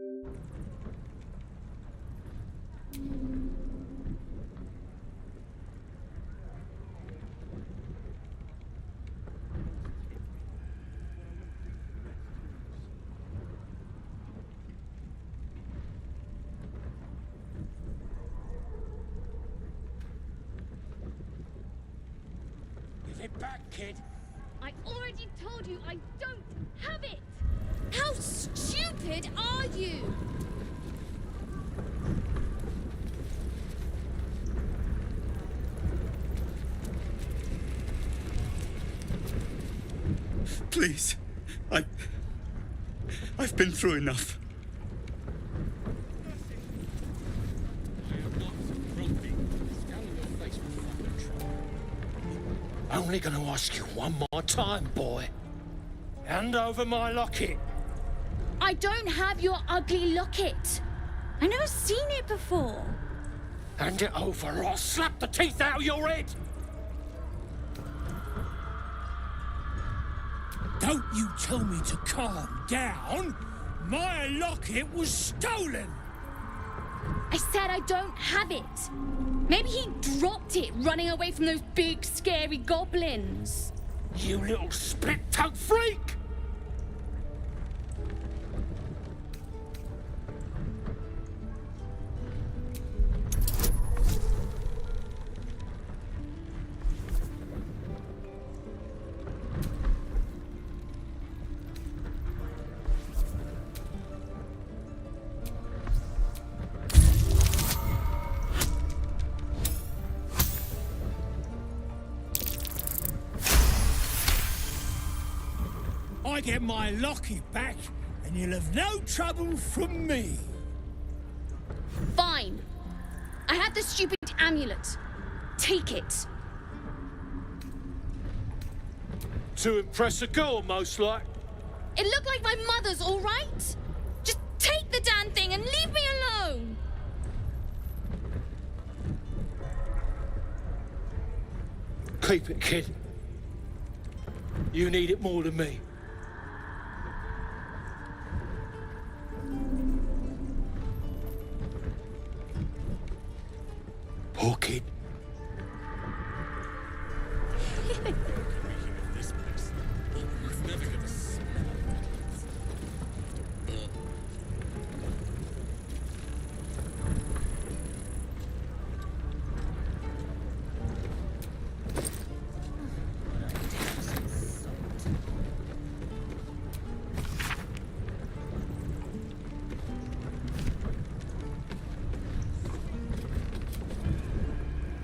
Give it back, kid. I already told you I don't have it! How stupid are you? Please. I've been through enough. Only gonna ask you one more time, boy. Hand over my locket. I don't have your ugly locket. I've never seen it before. Hand it over or I'll slap the teeth out of your head. Don't you tell me to calm down. My locket was stolen. I said I don't have it. Maybe he dropped it running away from those big, scary goblins. You little split-tongued freak! I get my locket back, and you'll have no trouble from me. Fine. I have the stupid amulet. Take it. To impress a girl, most like. It looked like my mother's, all right? Just take the damn thing and leave me alone. Keep it, kid. You need it more than me. Poor kid.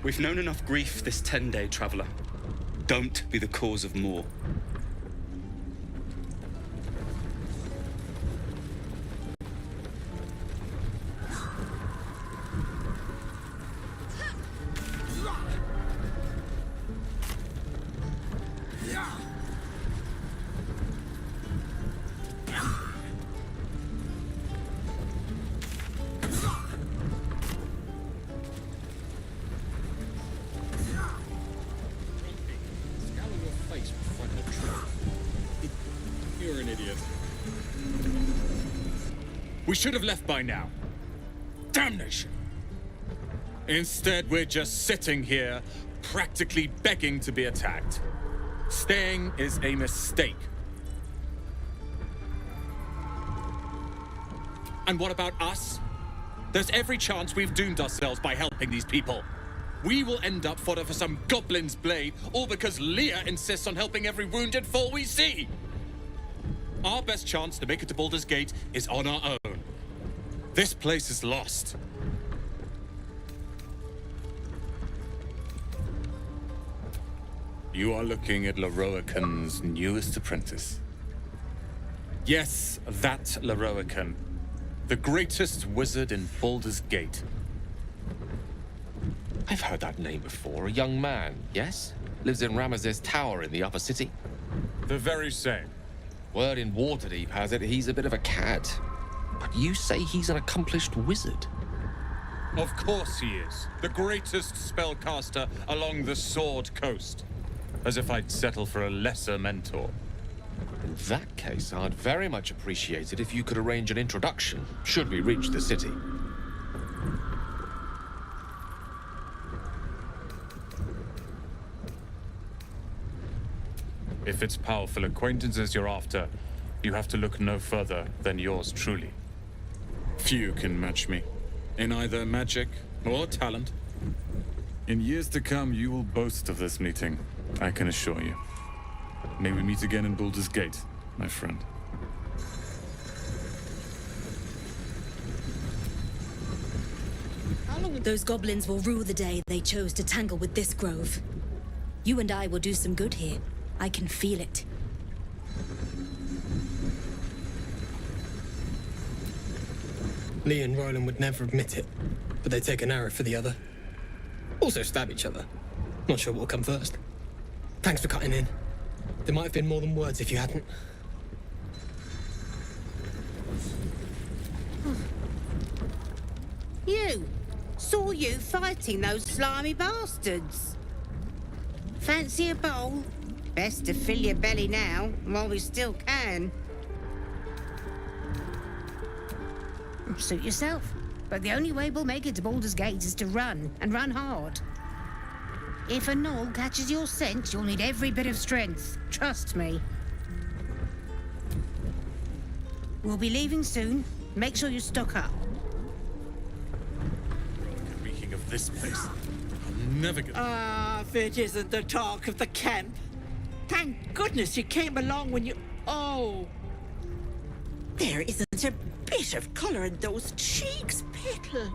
We've known enough grief this 10-day traveler. Don't be the cause of more. You're an idiot. We should have left by now. Damnation! Instead, we're just sitting here, practically begging to be attacked. Staying is a mistake. And what about us? There's every chance we've doomed ourselves by helping these people. We will end up fodder for some goblin's blade, all because Leah insists on helping every wounded foe we see. Our best chance to make it to Baldurs Gate is on our own. This place is lost. You are looking at Leroican's newest apprentice. Yes, that Leroican. The greatest wizard in Baldur's Gate. I've heard that name before. A young man, yes? Lives in Ramaz's tower in the upper city. The very same. Word in Waterdeep has it he's a bit of a cad. But you say he's an accomplished wizard. Of course he is. The greatest spellcaster along the Sword Coast. As if I'd settle for a lesser mentor. that case, I'd very much appreciate it if you could arrange an introduction, should we reach the city. If it's powerful acquaintances you're after, you have to look no further than yours truly. Few can match me, in either magic or talent. In years to come, you will boast of this meeting, I can assure you. May we meet again in Baldurs Gate, my friend. Those goblins will rue the day they chose to tangle with this grove. You and I will do some good here. I can feel it. Lee and Roland would never admit it, but they take an arrow for the other. Also stab each other. Not sure what will come first. Thanks for cutting in. There might have been more than words if you hadn't. You! Saw you fighting those slimy bastards. Fancy a bowl? Best to fill your belly now, while we still can. Suit yourself. But the only way we'll make it to Baldur's Gate is to run, and run hard. If a gnoll catches your scent, you'll need every bit of strength. Trust me. We'll be leaving soon. Make sure you stock up. Reeking of this place. I'm never gonna... Ah, if it isn't the talk of the camp. Thank goodness you came along when you... Oh! There isn't a bit of colour in those cheeks, Petal.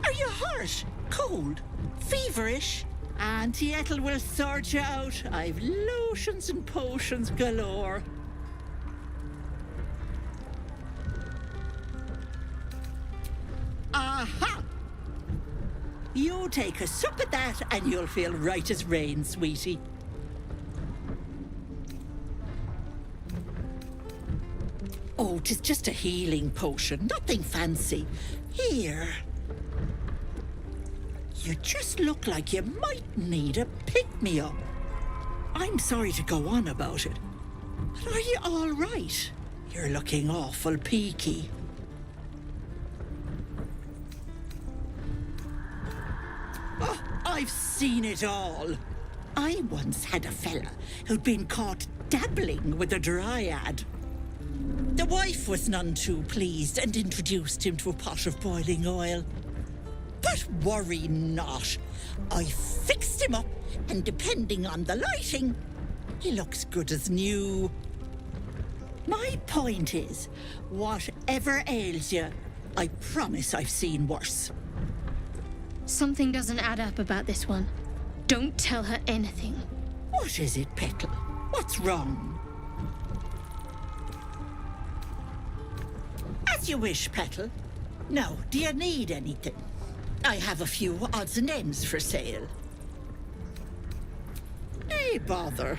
Are you hurt? Cold? Feverish? Auntie Ethel will sort you out. I've lotions and potions galore. Aha! You take a sup of that and you'll feel right as rain, sweetie. Oh, 'tis just a healing potion, nothing fancy. Here. You just look like you might need a pick-me-up. I'm sorry to go on about it, but are you all right? You're looking awful peaky. Oh, I've seen it all. I once had a fella who'd been caught dabbling with a dryad. The wife was none too pleased and introduced him to a pot of boiling oil. But worry not. I fixed him up, and depending on the lighting, he looks good as new. My point is, whatever ails you, I promise I've seen worse. Something doesn't add up about this one. Don't tell her anything. What is it, Petal? What's wrong? As you wish, Petal. Now, do you need anything? I have a few odds and ends for sale. Nay, bother.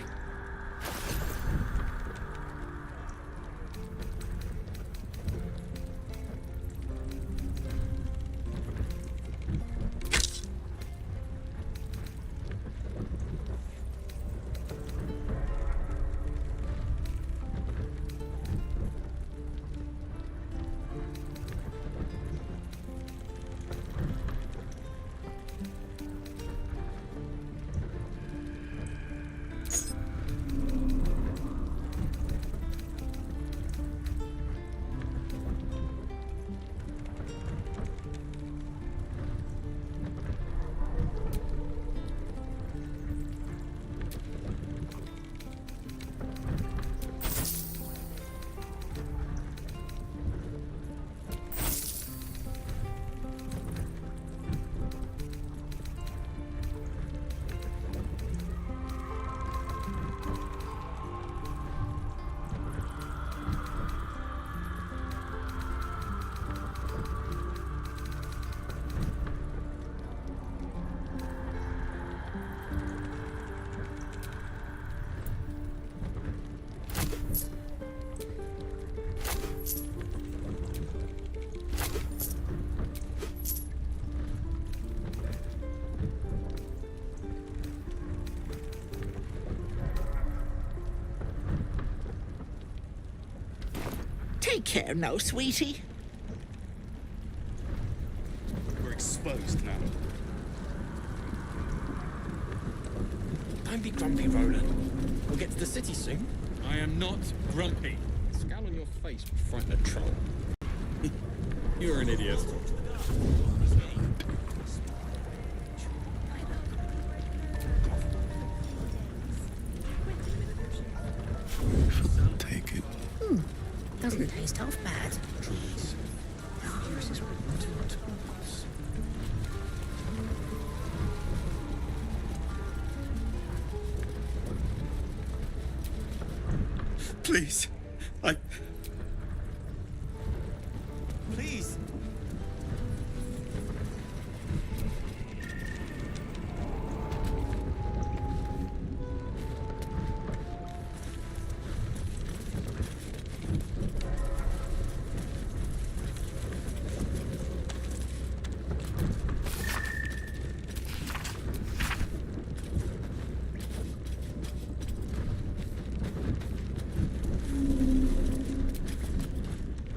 care now, sweetie. We're exposed now. Don't be grumpy, Roland. We'll get to the city soon. I am not grumpy. The scowl on your face would frighten a troll. You're an idiot. Take it. Doesn't taste half bad. Please. Please.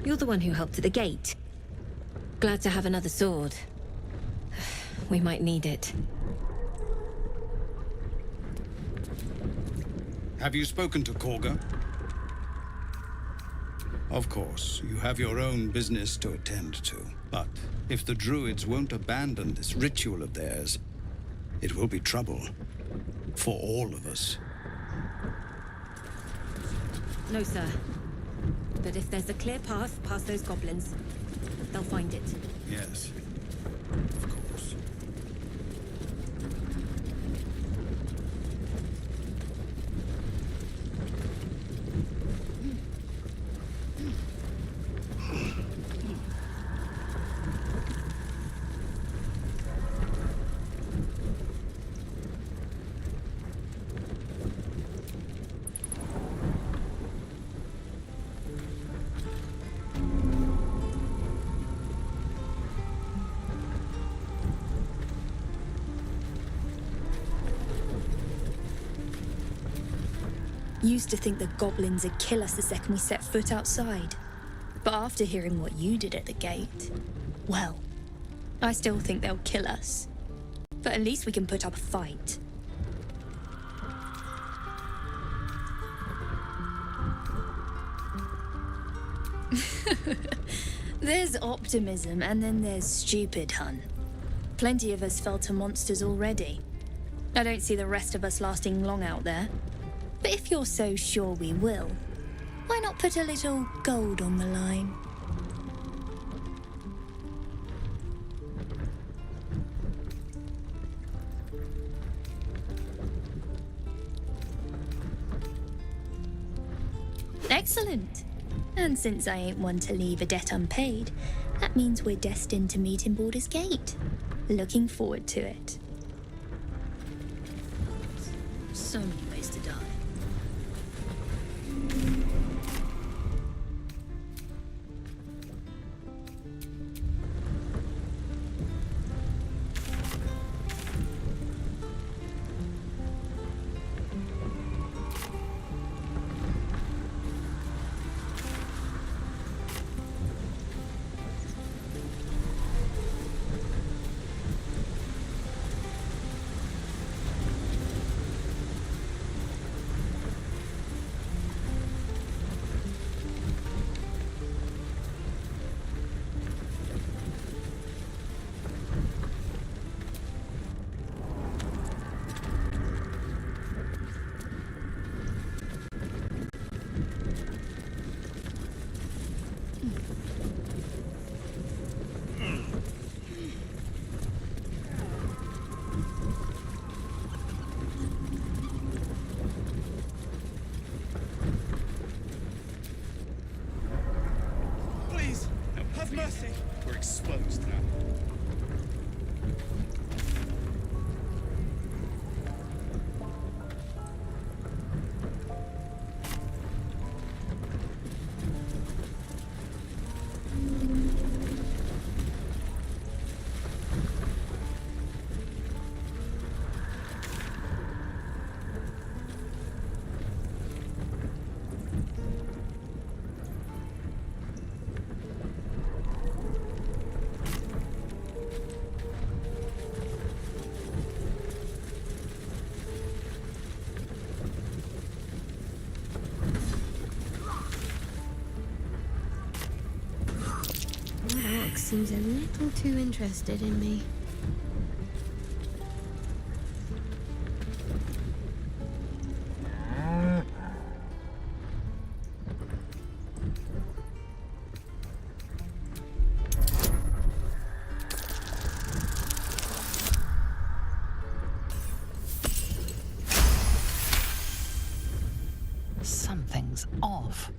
You're the one who helped at the gate. Glad to have another sword. We might need it. Have you spoken to Korga? Of course, you have your own business to attend to. But if the druids won't abandon this ritual of theirs, it will be trouble. For all of us. No, sir. But if there's a clear path past those goblins, they'll find it. Yes. Of course. Used to think the goblins would kill us the second we set foot outside. But after hearing what you did at the gate, well, I still think they'll kill us. But at least we can put up a fight. There's optimism and then there's stupid, hun. Plenty of us fell to monsters already. I don't see the rest of us lasting long out there. But if you're so sure we will, why not put a little gold on the line? Excellent. And since I ain't one to leave a debt unpaid, that means we're destined to meet in Baldurs Gate. Looking forward to it. So many ways to die. Have mercy! We're exposed now. seems a little too interested in me. Something's off.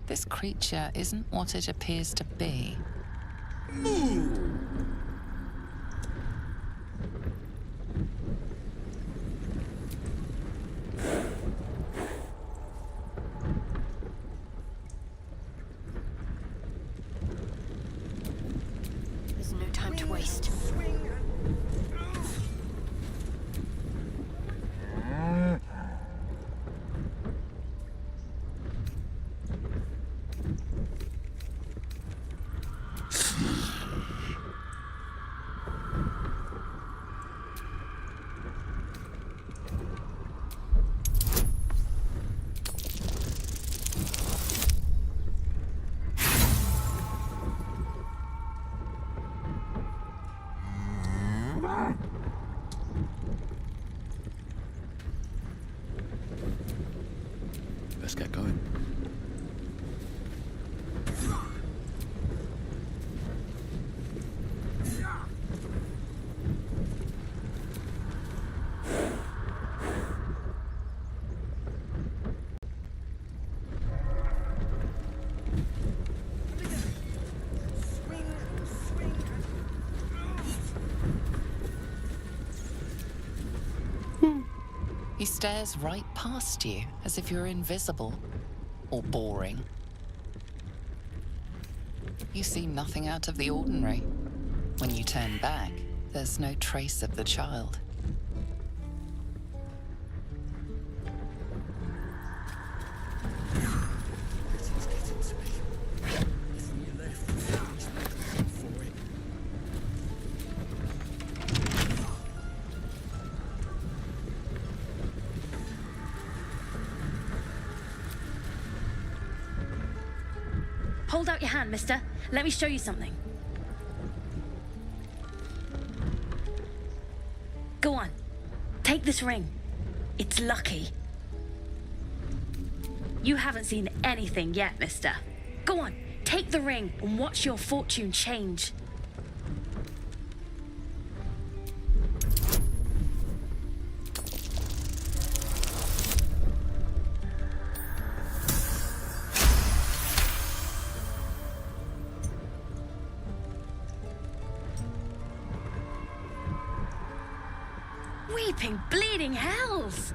This creature isn't what it appears to be. There's no time to waste. Let's get going. He stares right past you, as if you're invisible or boring. You see nothing out of the ordinary. When you turn back, there's no trace of the child. Hold out your hand, mister. Let me show you something. Go on. Take this ring. It's lucky. You haven't seen anything yet, mister. Go on. Take the ring and watch your fortune change. Weeping, bleeding hells!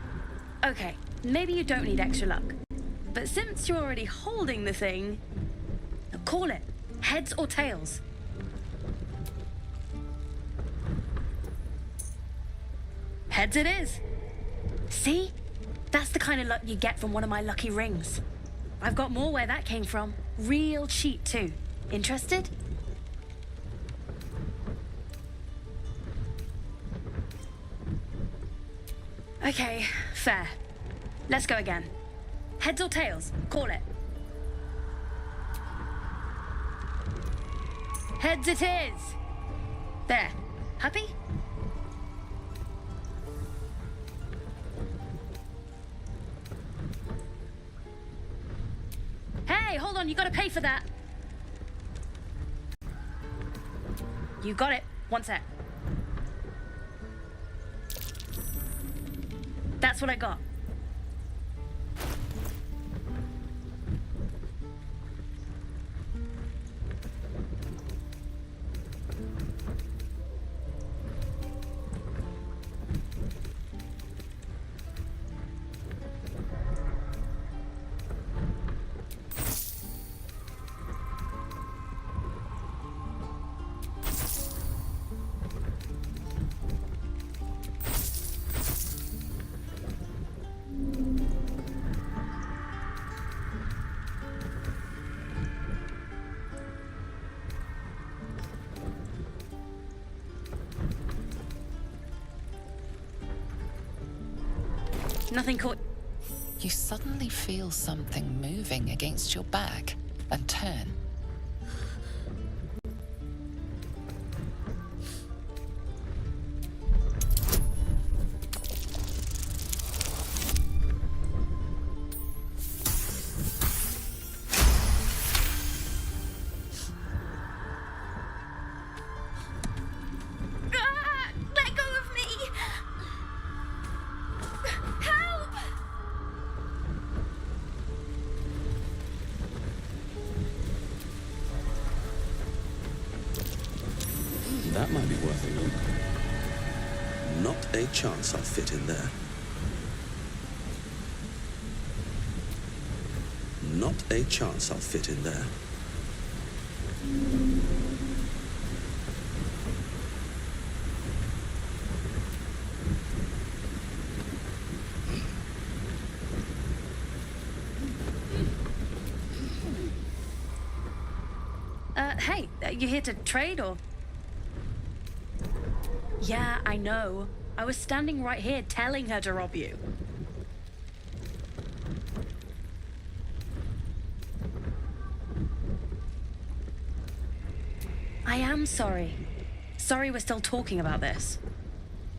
Okay, maybe you don't need extra luck. But since you're already holding the thing, call it. Heads or tails? Heads it is. See? That's the kind of luck you get from one of my lucky rings. I've got more where that came from. Real cheap too. Interested? Okay, fair. Let's go again. Heads or tails? Call it. Heads it is! There. Happy? Hey, hold on, you gotta pay for that. You got it. One sec. That's what I got. Nothing caught. You suddenly feel something moving against your back and turn. That might be worth a look. Not a chance I'll fit in there. Not a chance I'll fit in there. Hey, you here to trade or? Yeah, I know. I was standing right here telling her to rob you. I am sorry. Sorry we're still talking about this.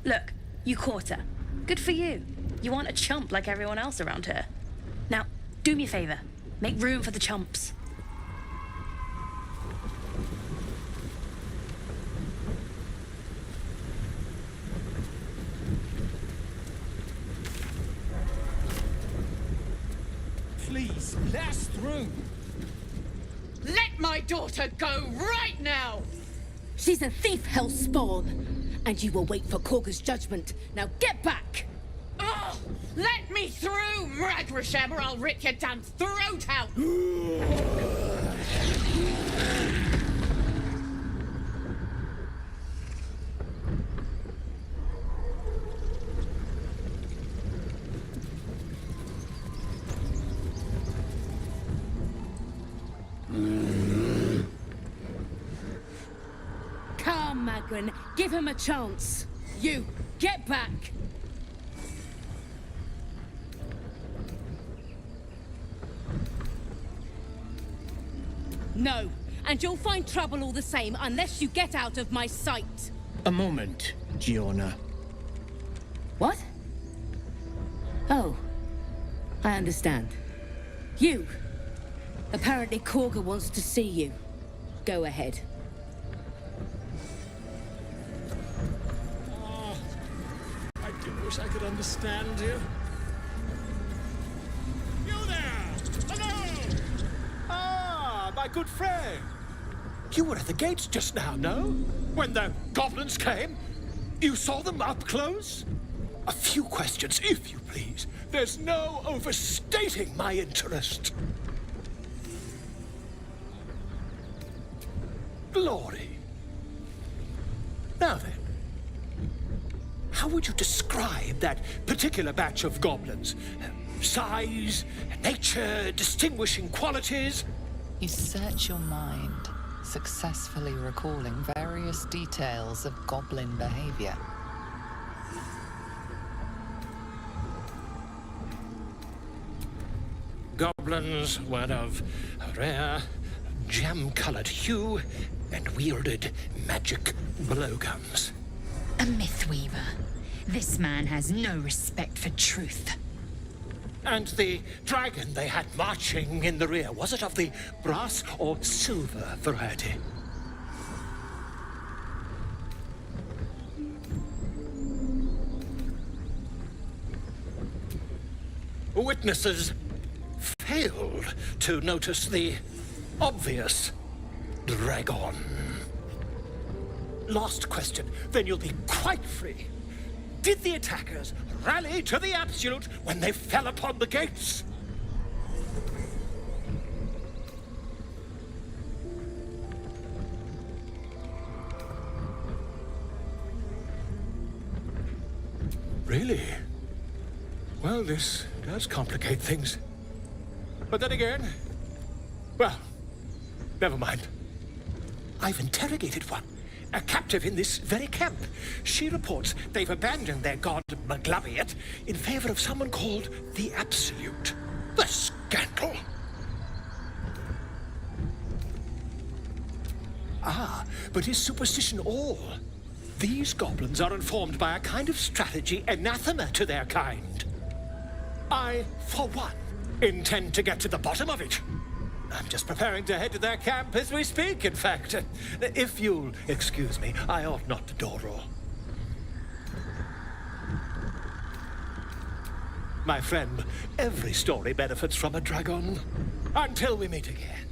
Look, you caught her. Good for you. You aren't a chump like everyone else around here. Now, do me a favor. Make room for the chumps. Please, let us through. Let my daughter go right now! She's a thief, hellspawn, and you will wait for Korga's judgment. Now get back! Oh, let me through, Mragrasham, or I'll rip your damn throat out! Come, Magrin, give him a chance. You, get back! No, and you'll find trouble all the same unless you get out of my sight. A moment, Giona. What? Oh, I understand. You. Apparently Korga wants to see you. Go ahead. Oh, I do wish I could understand you. You there! Hello! Ah, my good friend. You were at the gates just now, no? When the goblins came? You saw them up close? A few questions, if you please. There's no overstating my interest. Glory. Now then, how would you describe that particular batch of goblins? Size, nature, distinguishing qualities? You search your mind, successfully recalling various details of goblin behavior. Goblins were of a rare, jam-colored hue and wielded magic blowguns. A mythweaver. This man has no respect for truth. And the dragon they had marching in the rear, was it of the brass or silver variety? Witnesses failed to notice the obvious dragon. Last question, then you'll be quite free. Did the attackers rally to the absolute when they fell upon the gates? Really? Well, this does complicate things. But then again, well, never mind. I've interrogated one, a captive in this very camp. She reports they've abandoned their god Maglabiat in favor of someone called the Absolute. The scandal! Ah, but is superstition all? These goblins are informed by a kind of strategy anathema to their kind. I, for one, intend to get to the bottom of it. I'm just preparing to head to their camp as we speak, in fact. If you'll excuse me, I ought not to door roll. My friend, every story benefits from a dragon. Until we meet again.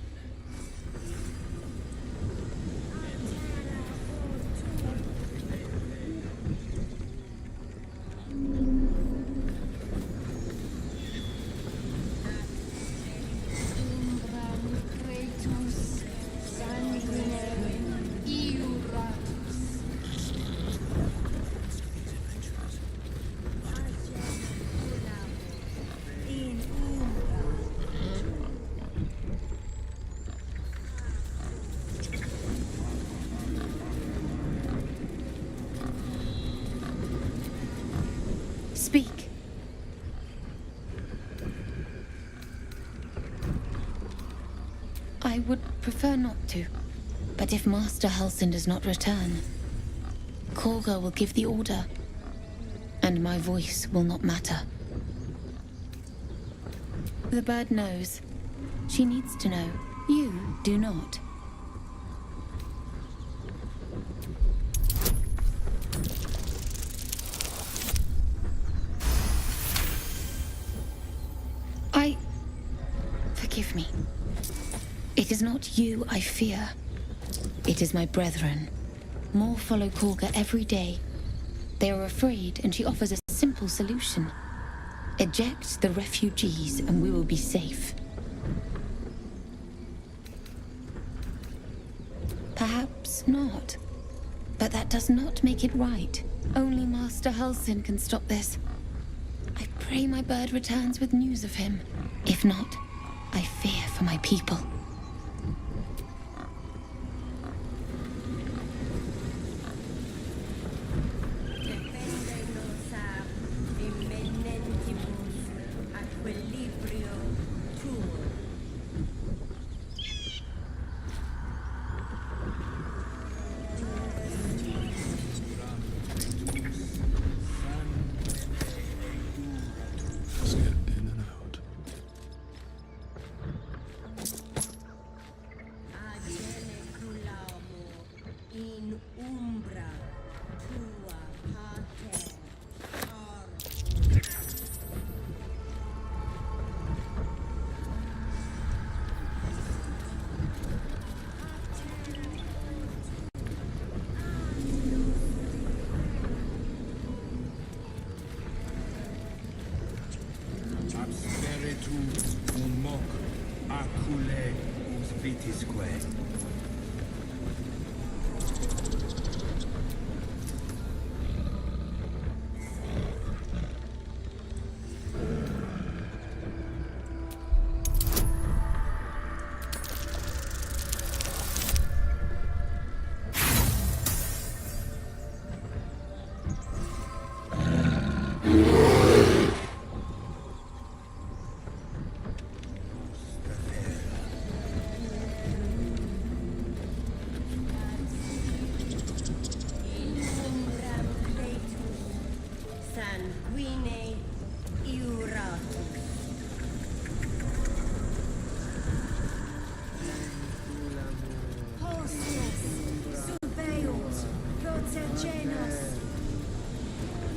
Speak. I would prefer not to. But if Master Halsin does not return, Korga will give the order, and my voice will not matter. The bird knows. She needs to know. You do not. Forgive me. It is not you I fear. It is my brethren. More follow Korga every day. They are afraid, and she offers a simple solution. Eject the refugees, and we will be safe. Perhaps not. But that does not make it right. Only Master Halsin can stop this. I pray my bird returns with news of him. If not, I fear for my people.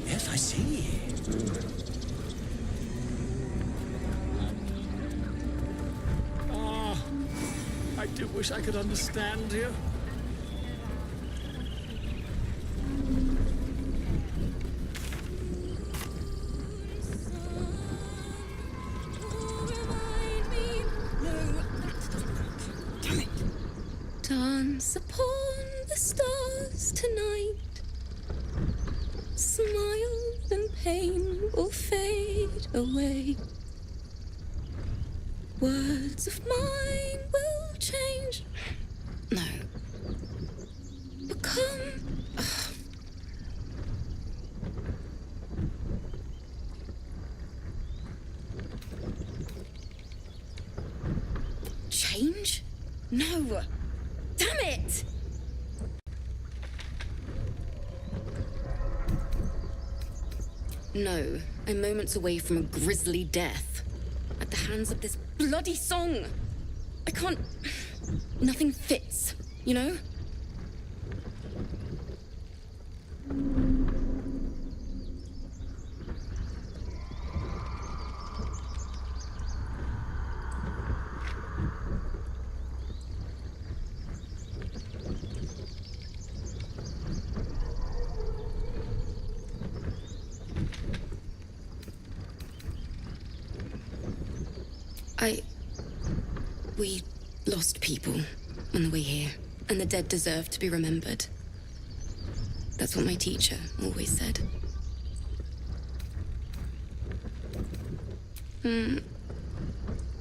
Yes, I see. I do wish I could understand you. Dance upon the stars tonight. Smile and pain will fade away. Words of mine will change. No. Become. Change? No. Damn it! No, I'm moments away from a grisly death. At the hands of this bloody song. I can't... Nothing fits, you know? We lost people on the way here, and the dead deserve to be remembered. That's what my teacher always said.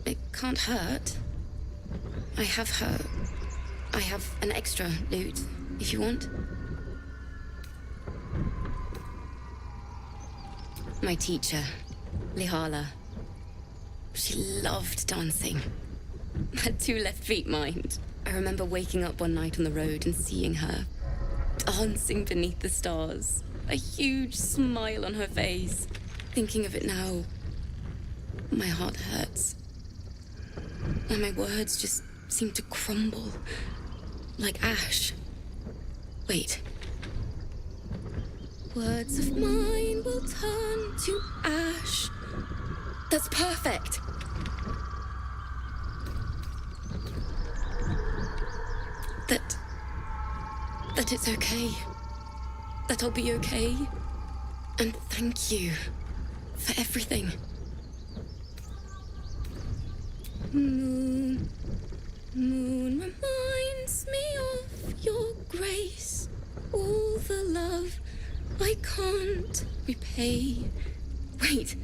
It can't hurt. I have an extra loot, if you want. My teacher, Lihala. She loved dancing. Had 2 left feet, mind. I remember waking up one night on the road and seeing her dancing beneath the stars. A huge smile on her face. Thinking of it now, my heart hurts. And my words just seem to crumble. Like ash. Wait. Words of mine will turn to ash. That's perfect. That it's okay. That I'll be okay. And thank you for everything. Moon, moon reminds me of your grace. All the love I can't repay. Wait.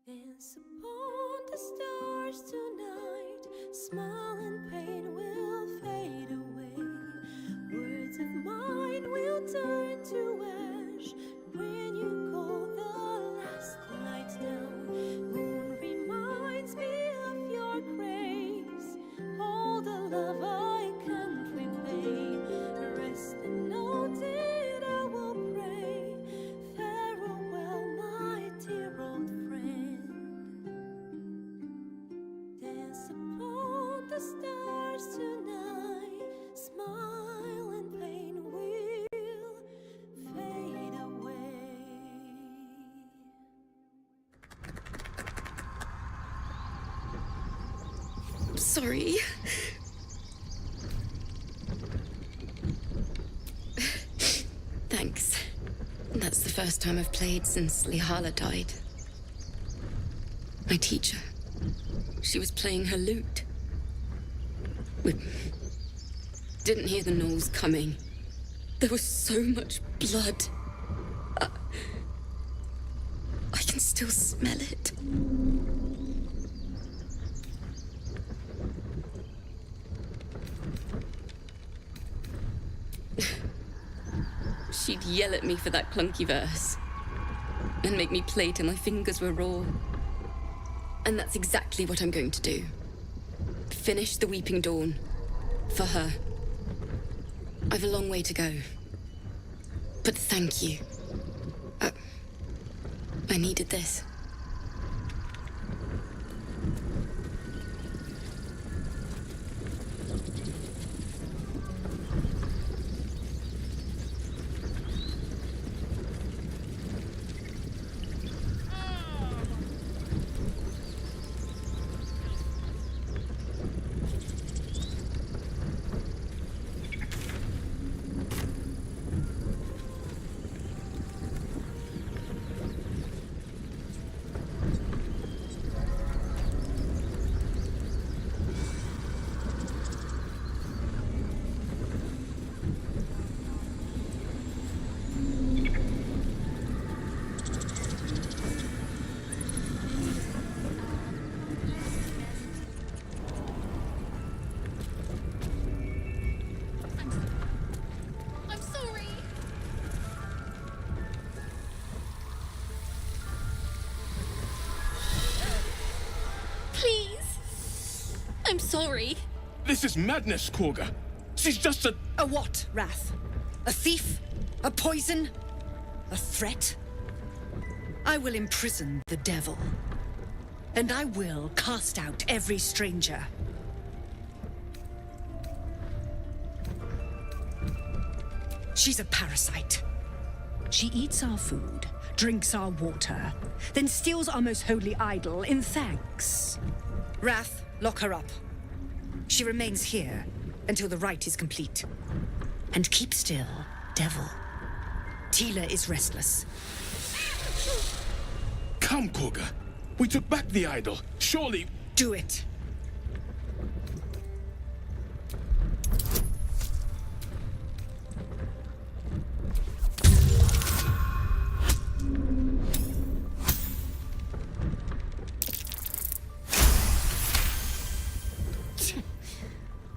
Dance upon the stars tonight. Smile and pain will fade away. Words of mine will turn to ash when you call the last light down. Moon reminds me of your grace. All the love I can't repay. Rest and note it, I will pray. Farewell, my dear old friend. Dance upon the stars tonight. Smile and pain will fade away. Sorry. Thanks. That's the first time I've played since Lihala died. My teacher. She was playing her lute. We didn't hear the gnolls coming. There was so much blood. I can still smell it. She'd yell at me for that clunky verse and make me play till my fingers were raw. And that's exactly what I'm going to do. Finish the Weeping Dawn. For her. I've a long way to go. But thank you. I needed this. sorry. This is madness, Korga. She's just a... A what, Wrath? A thief? A poison? A threat? I will imprison the devil. And I will cast out every stranger. She's a parasite. She eats our food, drinks our water, then steals our most holy idol in thanks. Wrath, lock her up. She remains here until the rite is complete. And keep still, devil. Tila is restless. Come, Korga. We took back the idol. Surely... Do it.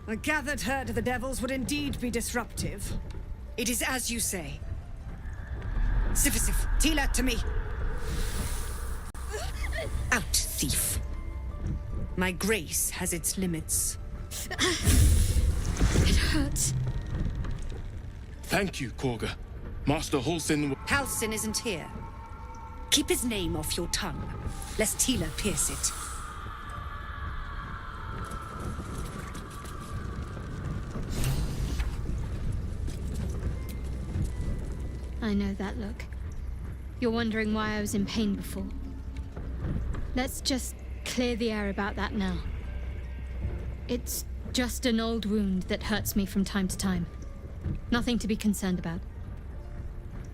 A gathered herd of the devils would indeed be disruptive. It is as you say. Sifisif, Tila, to me. Out, thief. My grace has its limits. It hurts. Thank you, Korga. Master Halsin... Halsin isn't here. Keep his name off your tongue, lest Tila pierce it. I know that look. You're wondering why I was in pain before. Let's just clear the air about that now. It's just an old wound that hurts me from time to time. Nothing to be concerned about.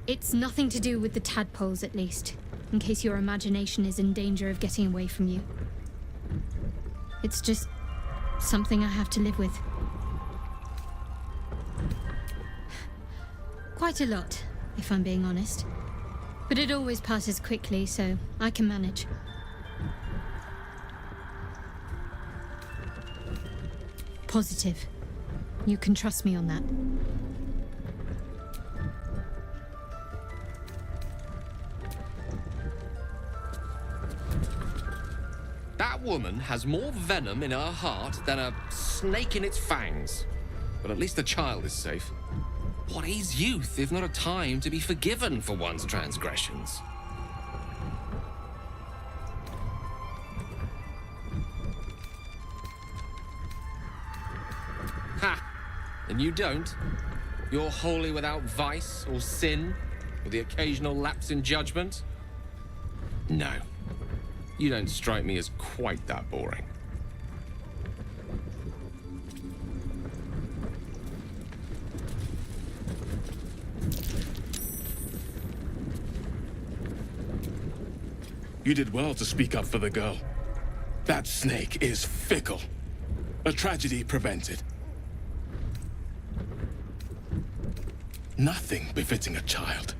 It's nothing to do with the tadpoles, at least, in case your imagination is in danger of getting away from you. It's just something I have to live with. Quite a lot, if I'm being honest. But it always passes quickly, so I can manage. Positive. You can trust me on that. That woman has more venom in her heart than a snake in its fangs. But at least the child is safe. What is youth if not a time to be forgiven for one's transgressions? Ha! And you don't? You're wholly without vice or sin, with the occasional lapse in judgment? No. You don't strike me as quite that boring. You did well to speak up for the girl. That snake is fickle. A tragedy prevented. Nothing befitting a child.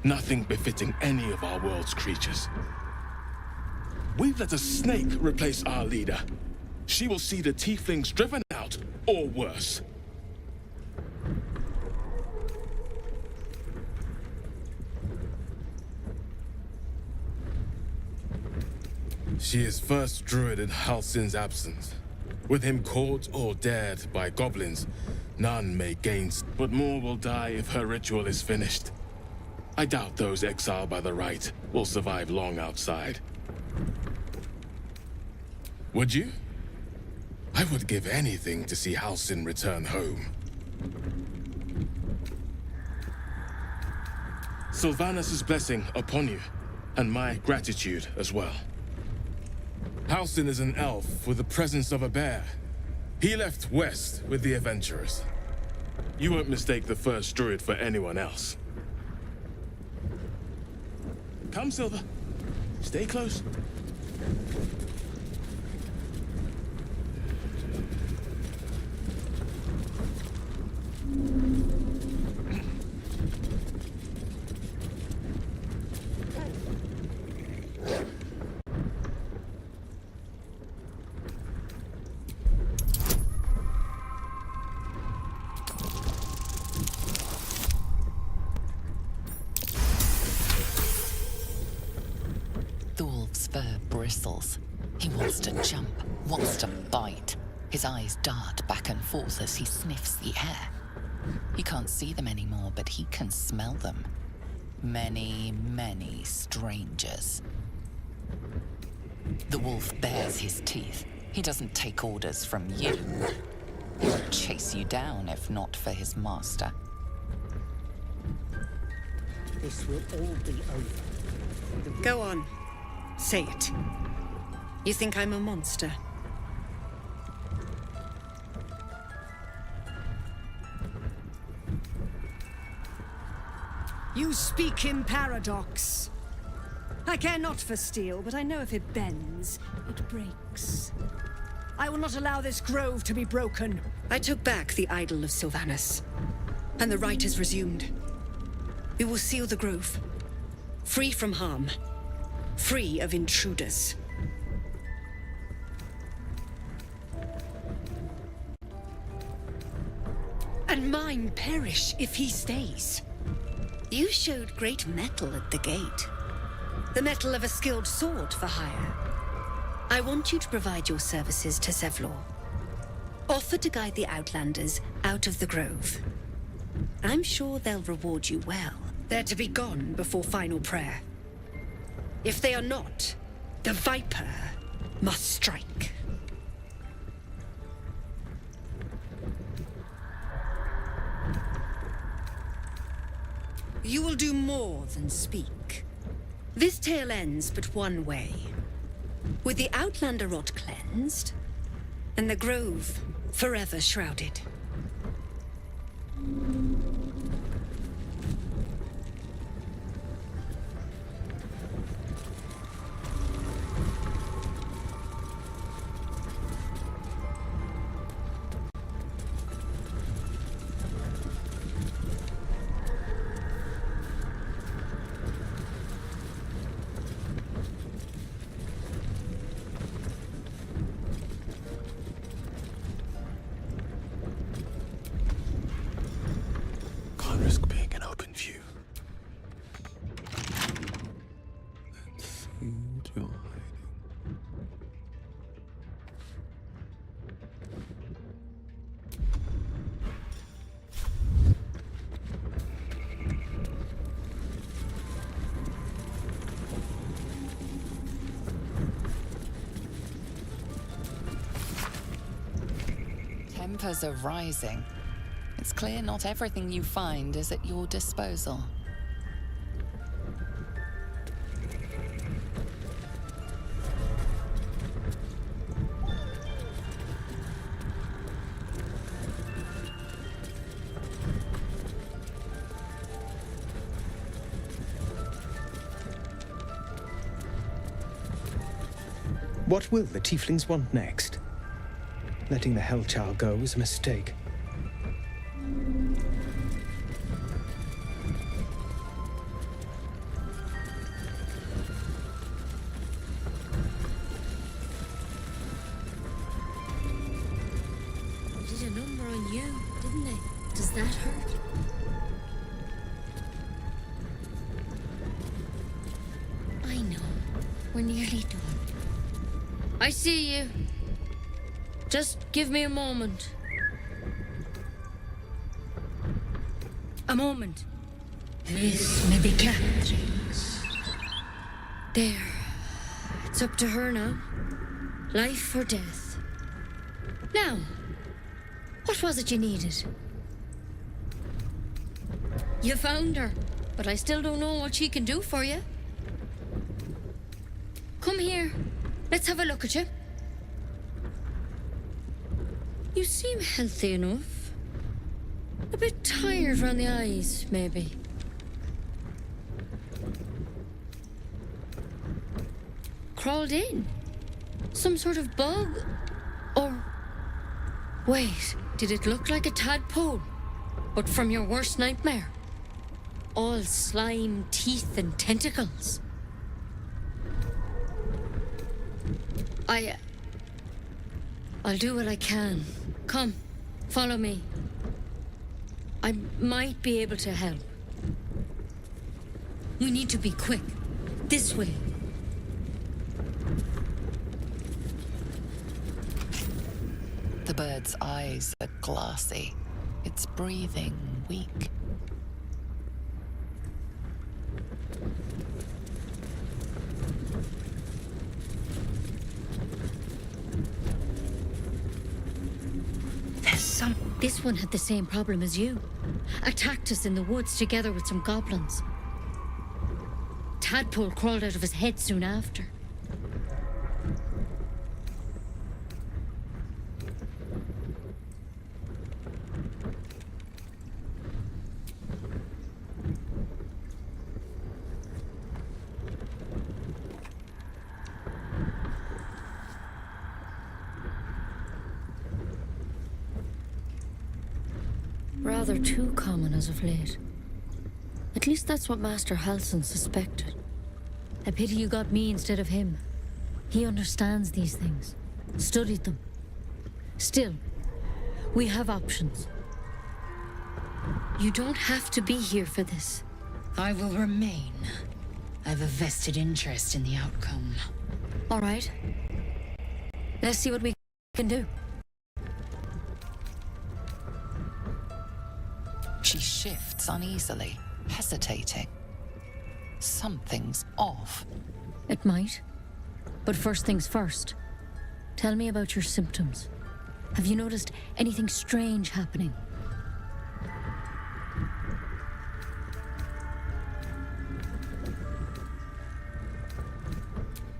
Nothing befitting any of our world's creatures. We've let a snake replace our leader. She will see the tieflings driven out, or worse. She is first druid in Halsin's absence. With him caught or dared by goblins, none may gain, but more will die if her ritual is finished. I doubt those exiled by the rite will survive long outside. Would you? I would give anything to see Halsin return home. Sylvanus' blessing upon you, and my gratitude as well. Halsin is an elf with the presence of a bear. He left west with the adventurers. You won't mistake the first druid for anyone else. Come, Silver. Stay close. Thulf's fur bristles. He wants to jump, wants to bite. His eyes dart back and forth as he sniffs the air. He can't see them anymore, but he can smell them. Many, many strangers. The wolf bares his teeth. He doesn't take orders from you. He would chase you down if not for his master. This will all be over. Go on. Say it. You think I'm a monster? You speak in paradox. I care not for steel, but I know if it bends, it breaks. I will not allow this grove to be broken. I took back the idol of Sylvanus, and the rite is resumed. We will seal the grove, free from harm, free of intruders. And mine perish if he stays. You showed great mettle at the gate. The mettle of a skilled sword for hire. I want you to provide your services to Zevlor. Offer to guide the Outlanders out of the grove. I'm sure they'll reward you well. They're to be gone before final prayer. If they are not, the Viper must strike. You will do more than speak. This tale ends but one way. With the Outlander rot cleansed, and the grove forever shrouded. Can't risk being in open view. Let's see what you're hiding. Tempers are rising. It's clear not everything you find is at your disposal. What will the tieflings want next? Letting the Hellchild go was a mistake. They did a number on you, didn't they? Does that hurt? I know. We're nearly done. I see you. Just give me a moment. A moment. This may be cat. There. It's up to her now. Life or death. Now, what was it you needed? You found her, but I still don't know what she can do for you. Come here. Let's have a look at you. You seem healthy enough. A bit tired round the eyes, maybe. Crawled in? Some sort of bug? Or... Wait, did it look like a tadpole? But from your worst nightmare? All slime, teeth, and tentacles. I'll do what I can. Come, follow me. I might be able to help. We need to be quick. This way. The The bird's eyes are glassy, its breathing weak. This one had the same problem as you. Attacked us in the woods together with some goblins. Tadpole crawled out of his head soon after. Rather too common as of late. At least that's what Master Halsin suspected. A pity you got me instead of him. He understands these things, studied them. Still, we have options. You don't have to be here for this. I will remain. I have a vested interest in the outcome. All right. Let's see what we can do. She shifts uneasily, hesitating. Something's off. It might. But first things first. Tell me about your symptoms. Have you noticed anything strange happening?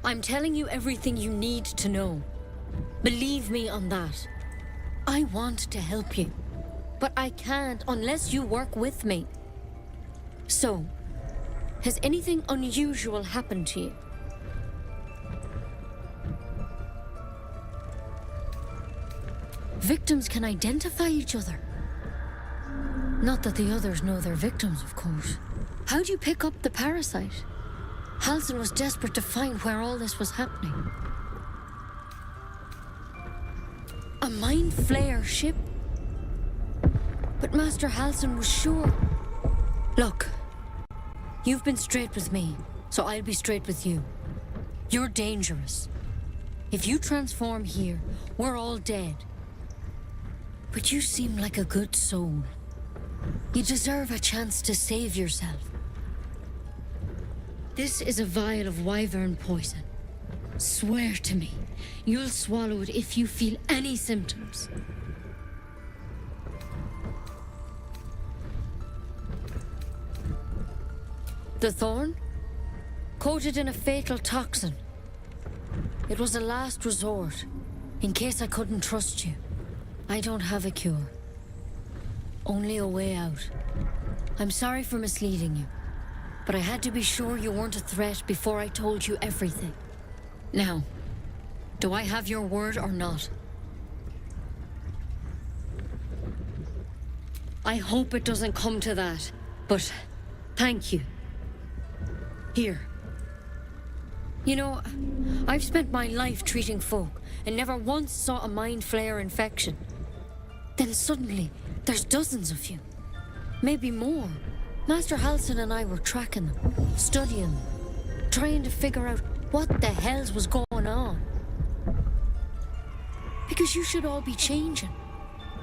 I'm telling you everything you need to know. Believe me on that. I want to help you, but I can't unless you work with me. So, has anything unusual happened to you? Victims can identify each other. Not that the others know they're victims, of course. How'd you pick up the parasite? Halsin was desperate to find where all this was happening. A mind flayer ship? But Master Halsin was sure. Look, you've been straight with me, so I'll be straight with you. You're dangerous. If you transform here, we're all dead. But you seem like a good soul. You deserve a chance to save yourself. This is a vial of wyvern poison. Swear to me, you'll swallow it if you feel any symptoms. The thorn? Coated in a fatal toxin. It was a last resort, in case I couldn't trust you. I don't have a cure. Only a way out. I'm sorry for misleading you, but I had to be sure you weren't a threat before I told you everything. Now, do I have your word or not? I hope it doesn't come to that, but thank you. Here. You know, I've spent my life treating folk and never once saw a mind flayer infection. Then suddenly, there's dozens of you. Maybe more. Master Halsin and I were tracking them, studying them, trying to figure out what the hells was going on. Because you should all be changing.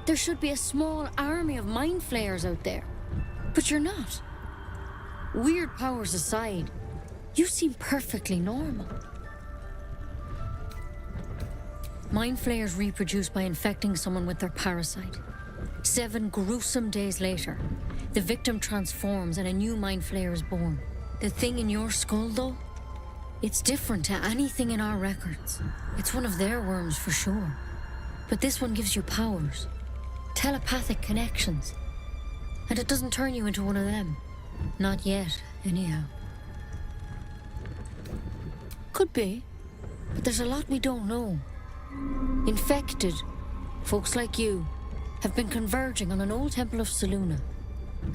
There should be a small army of mind flayers out there. But you're not. Weird powers aside, you seem perfectly normal. Mind flayers reproduce by infecting someone with their parasite. 7 gruesome days later, the victim transforms and a new mind flayer is born. The thing in your skull, though, it's different to anything in our records. It's one of their worms for sure. But this one gives you powers. Telepathic connections. And it doesn't turn you into one of them. Not yet, anyhow. Could be, but there's a lot we don't know. Infected, folks like you, have been converging on an old temple of Selûne,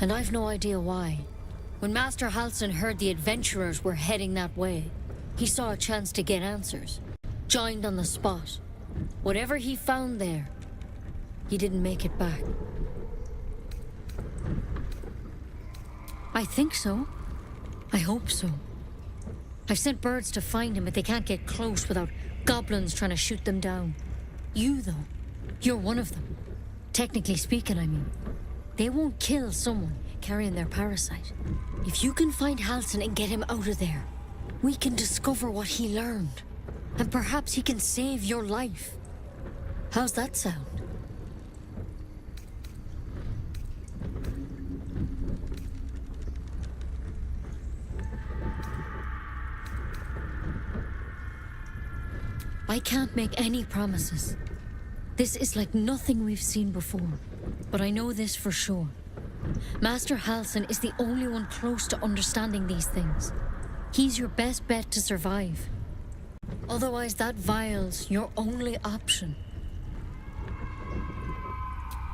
and I've no idea why. When Master Halsin heard the adventurers were heading that way, he saw a chance to get answers, joined on the spot. Whatever he found there, he didn't make it back. I think so. I hope so. I've sent birds to find him, but they can't get close without goblins trying to shoot them down. You, though, You're one of them. Technically speaking, I mean. They won't kill someone carrying their parasite. If you can find Halsin and get him out of there, we can discover what he learned. And perhaps he can save your life. How's that sound? I can't make any promises. This is like nothing we've seen before. But I know this for sure. Master Halsin is the only one close to understanding these things. He's your best bet to survive. Otherwise, that vial's your only option.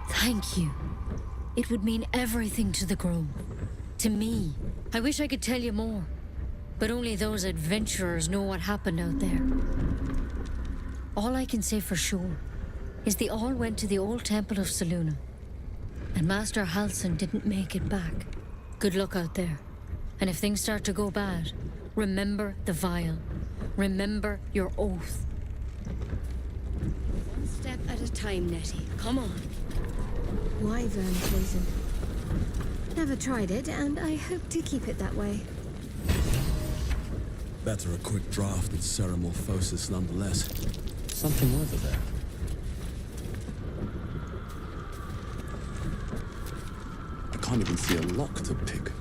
Thank you. It would mean everything to the Grove. To me. I wish I could tell you more. But only those adventurers know what happened out there. All I can say for sure is they all went to the old temple of Selûne. And Master Halsin didn't make it back. Good luck out there. And if things start to go bad, remember the vial. Remember your oath. One step at a time, Nettie. Come on. Wyvern poison. Never tried it, and I hope to keep it that way. Better a quick draft than Ceramorphosis nonetheless. Something over there. I can't even see a lock to pick.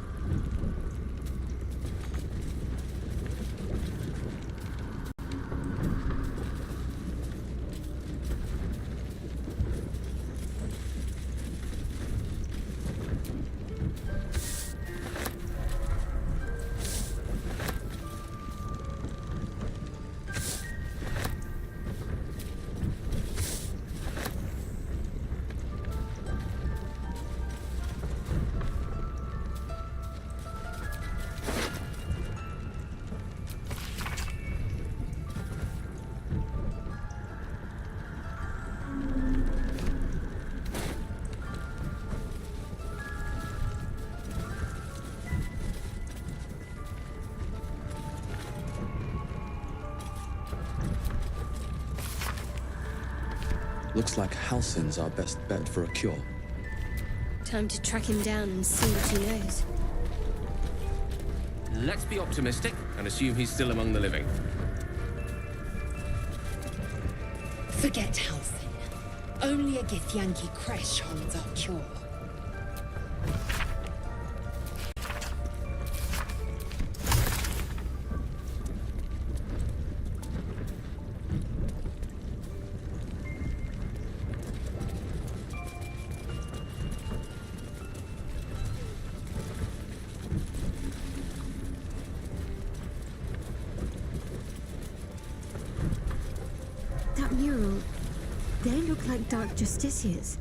Looks like Halsin's our best bet for a cure. Time to track him down and see what he knows. Let's be optimistic and assume he's still among the living. Forget Halsin. Only a Githyanki Kresh holds our cure. That mural, they look like Dark Justiciars.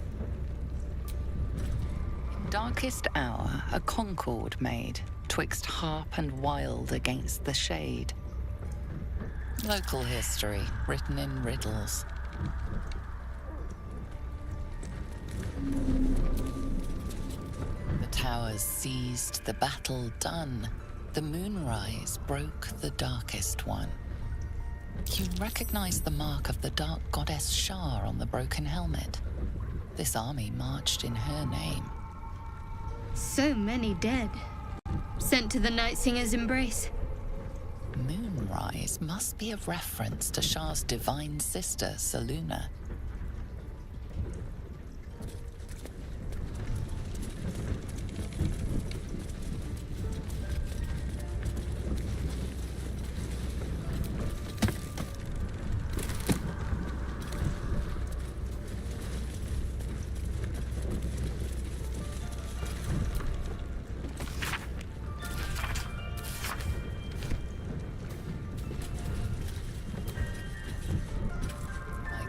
Darkest hour, a concord made, twixt harp and wild against the shade. Local history, written in riddles. The towers seized, the battle done. The moonrise broke the darkest one. You recognize the mark of the dark goddess Shar on the broken helmet. This army marched in her name. So many dead. Sent to the Night Singer's embrace. Moonrise must be a reference to Shar's divine sister, Selûne.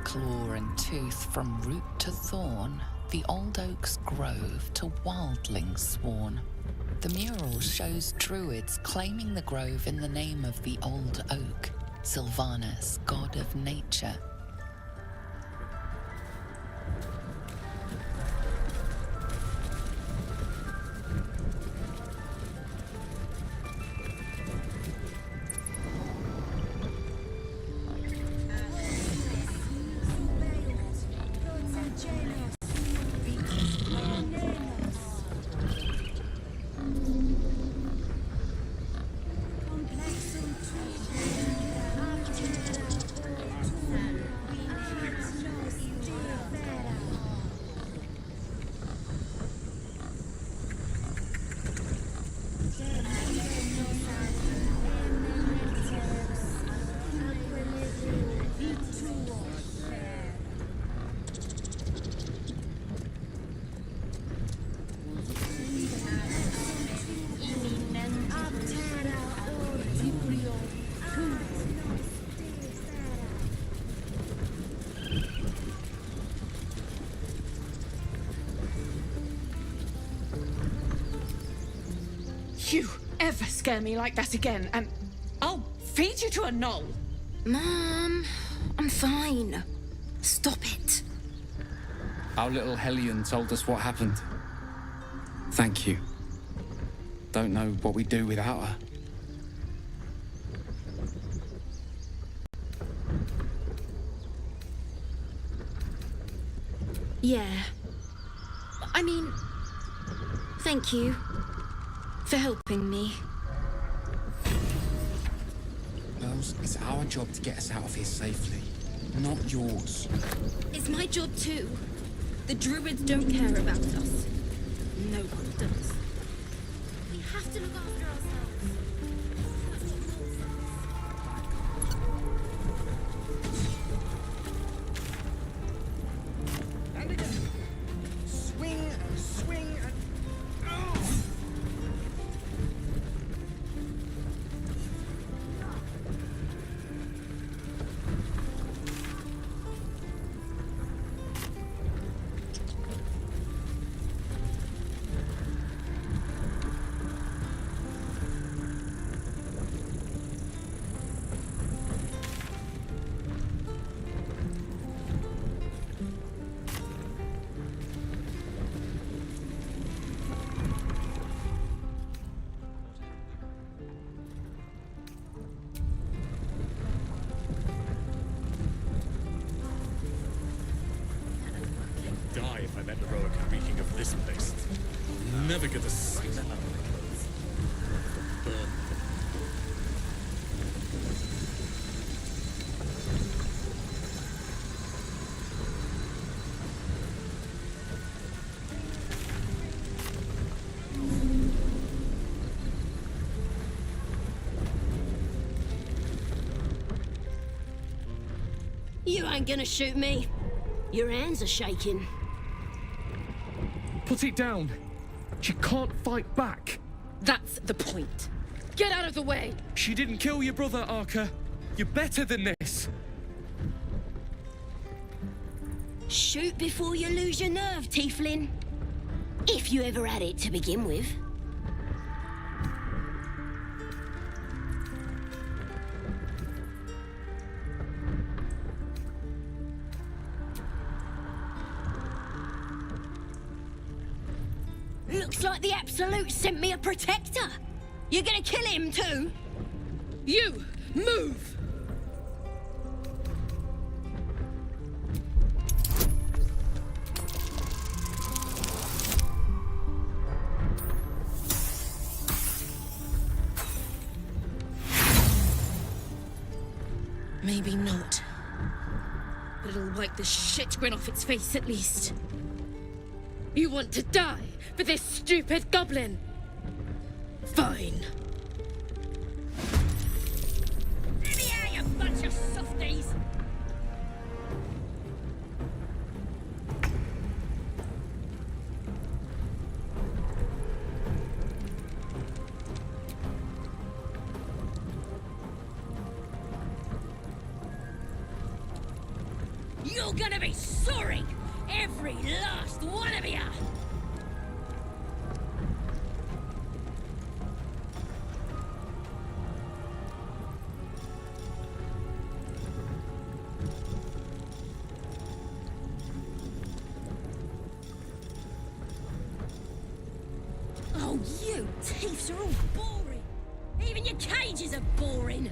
Claw and tooth from root to thorn, the old oak's grove to wildlings sworn. The mural shows druids claiming the grove in the name of the old oak, Sylvanus, god of nature. you ever scare me like that again, and I'll feed you to a knoll. Mom, I'm fine. Stop it. Our little Hellion told us what happened. Thank you. Don't know what we'd do without her. Yeah. I mean, thank you for helping me. Girls, it's our job to get us out of here safely, not yours. It's my job too. The druids don't care about us. No one does. We have to look after ourselves. And again. Swing, swing, and... Oh! Die if I'm heroic reeking of this place. Never get the smell of my clothes. Burn. You ain't gonna shoot me. Your hands are shaking. Put it down. She can't fight back. That's the point. Get out of the way! She didn't kill your brother, Arca. You're better than this. Shoot before you lose your nerve, Tiefling. If you ever had it to begin with. Looks like the Absolute sent me a protector. You're gonna kill him too? You, move! Maybe not. But it'll wipe the shit grin off its face at least. You want to die for this stupid goblin? Fine. Give me out, you bunch of softies! You're gonna be sorry! Every last one of you! Oh, you thieves are all boring! Even your cages are boring!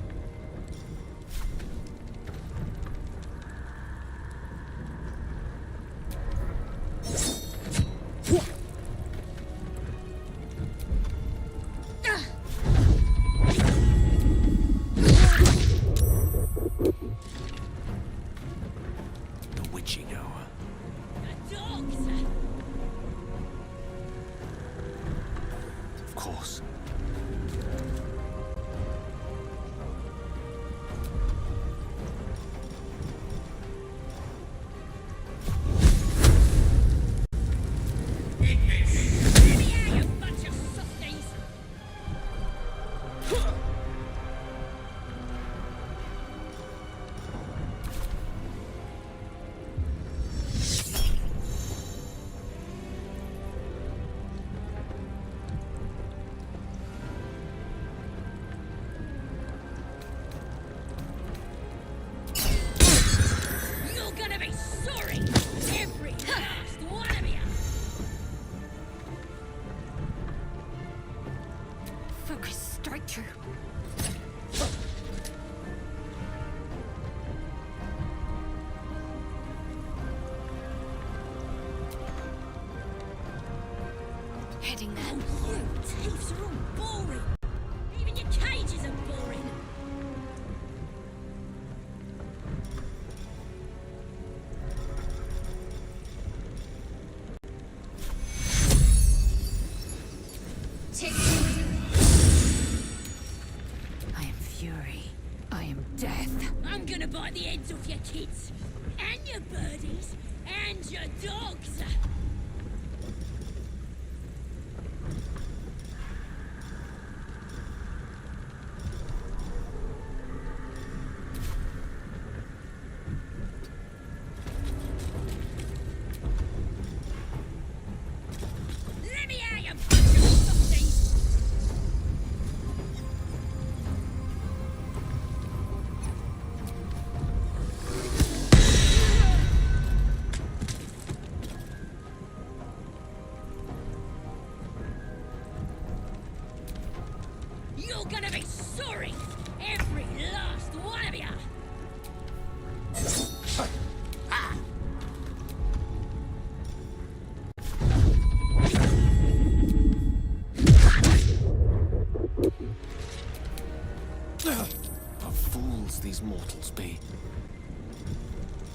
The witching hour. Dogs! Of course. Heading there. Oh, you thieves are all boring. Even your cages are boring. I am fury. I am death. I'm gonna bite the heads off your kids, and your birdies, and your dogs. Let me out, you bunch of softies! You're gonna be sorry! Every last one of you! What fools these mortals be.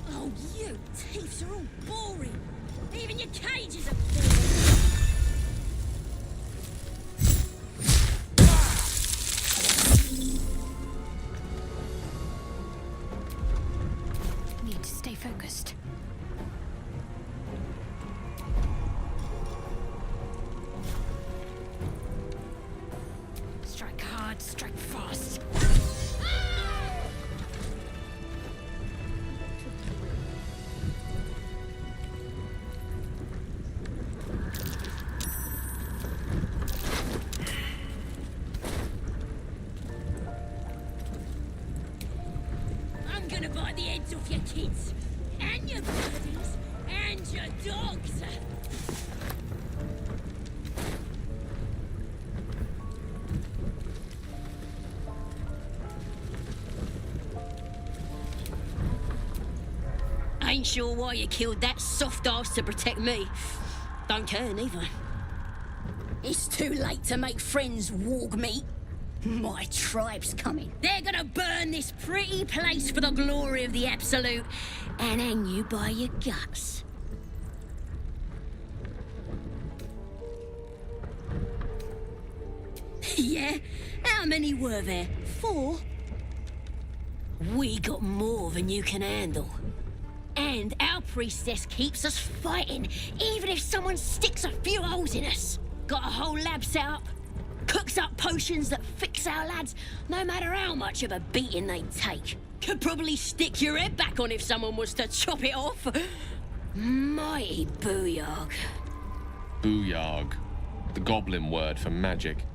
Oh, you thieves are all boring! Even your cages are boring! Need to stay focused. Strike hard, strike fast. I'm gonna bite the heads off your kids, and your birdies, and your dogs! Ain't sure why you killed that soft ass to protect me. Don't care neither. It's too late to make friends, warg meat. My tribe's coming. They're gonna burn this pretty place for the glory of the Absolute and hang you by your guts. Yeah? How many were there? 4? We got more than you can handle. And our priestess keeps us fighting, even if someone sticks a few holes in us. Got a whole lab set up. Cooks up potions that fix our lads, no matter how much of a beating they take. Could probably stick your head back on if someone was to chop it off. Mighty booyarg. Booyarg. The goblin word for magic.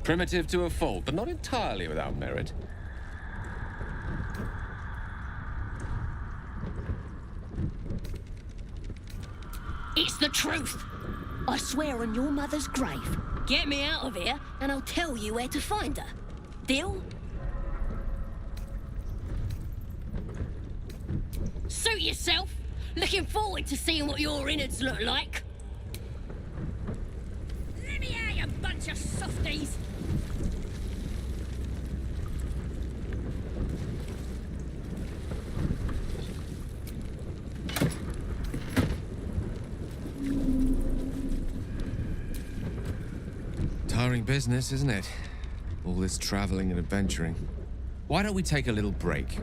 Primitive to a fault, but not entirely without merit. It's the truth. I swear on your mother's grave. Get me out of here, and I'll tell you where to find her. Deal? Suit yourself. Looking forward to seeing what your innards look like. Let me out, you bunch of softies. Tiring business, isn't it? All this traveling and adventuring. Why don't we take a little break,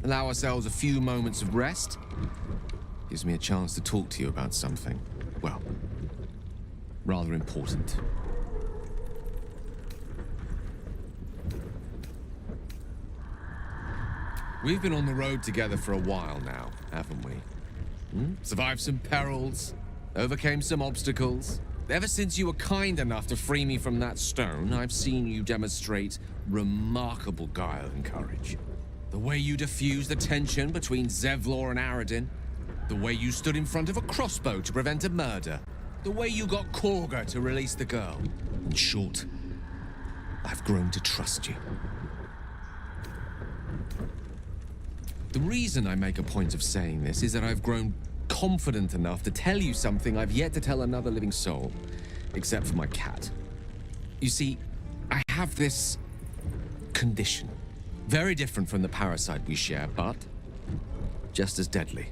Allow ourselves a few moments of rest? Gives me a chance to talk to you about something, well, rather important. We've been on the road together for a while now, haven't we? Survived some perils, overcame some obstacles. Ever since you were kind enough to free me from that stone, I've seen you demonstrate remarkable guile and courage. The way you diffused the tension between Zevlor and Aradin. The way you stood in front of a crossbow to prevent a murder. The way you got Korga to release the girl. In short, I've grown to trust you. The reason I make a point of saying this is that I've grown confident enough to tell you something I've yet to tell another living soul, except for my cat. You see, I have this condition. Very different from the parasite we share, but just as deadly.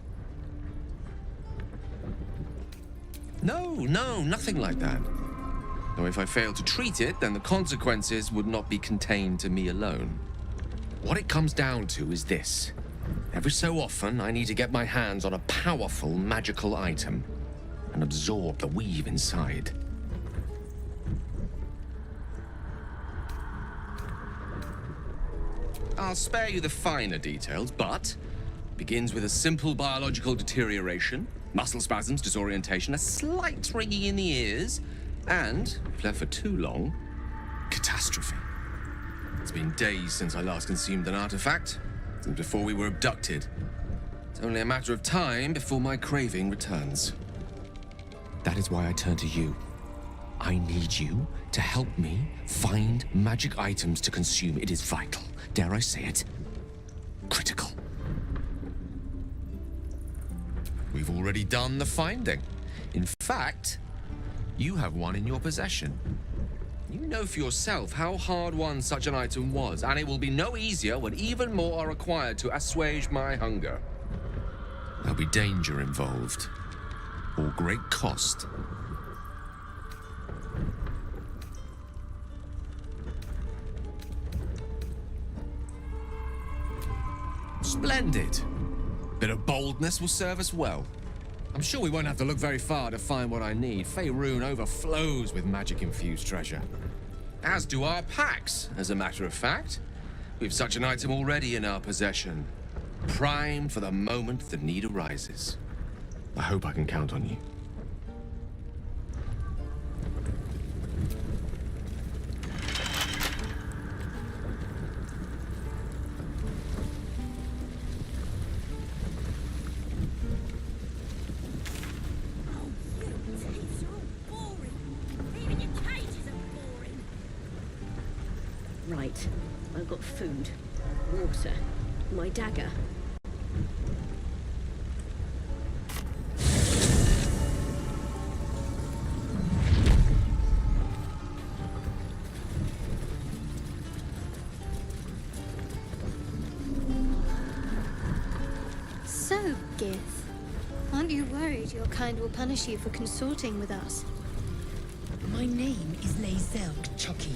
No, nothing like that. Though if I fail to treat it, then the consequences would not be contained to me alone. What it comes down to is this. Every so often, I need to get my hands on a powerful magical item and absorb the weave inside. I'll spare you the finer details, but it begins with a simple biological deterioration, muscle spasms, disorientation, a slight ringing in the ears, and, if left for too long, catastrophe. It's been days since I last consumed an artifact, since before we were abducted. It's only a matter of time before my craving returns. That is why I turn to you. I need you to help me find magic items to consume. It is vital. Dare I say it? Critical. We've already done the finding. In fact, you have one in your possession. You know for yourself how hard-won such an item was, and it will be no easier when even more are required to assuage my hunger. There'll be danger involved, or great cost. Splendid. Bit of boldness will serve us well. I'm sure we won't have to look very far to find what I need. Faerun overflows with magic-infused treasure. As do our packs, as a matter of fact. We've such an item already in our possession. Primed for the moment the need arises. I hope I can count on you. Right, I've got food, water, my dagger. So, Gith, aren't you worried your kind will punish you for consorting with us? My name is Lazelk Chucky.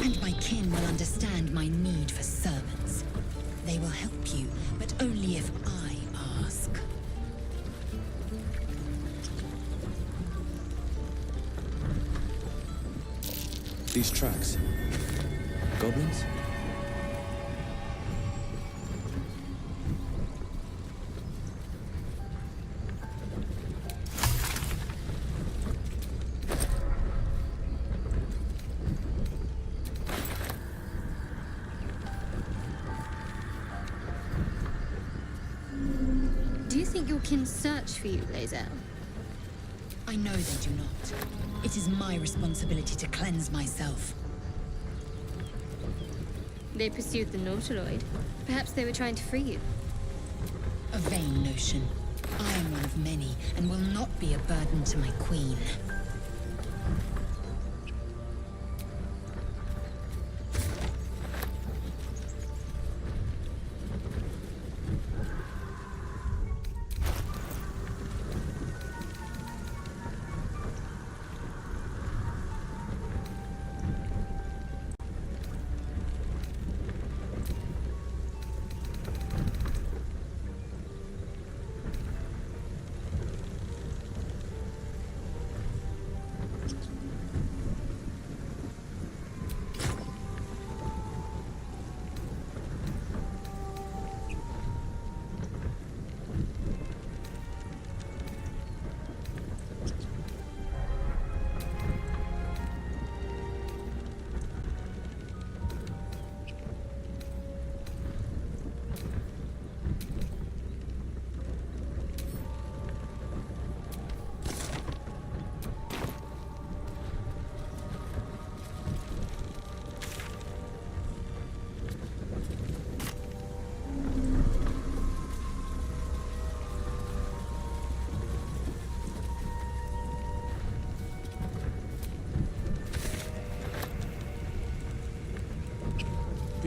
And my kin will understand my need for servants. They will help you, but only if I ask. These tracks. Goblins? Can search for you, Lazel. I know they do not. It is my responsibility to cleanse myself. They pursued the Nautiloid. Perhaps they were trying to free you. A vain notion. I am one of many, and will not be a burden to my queen.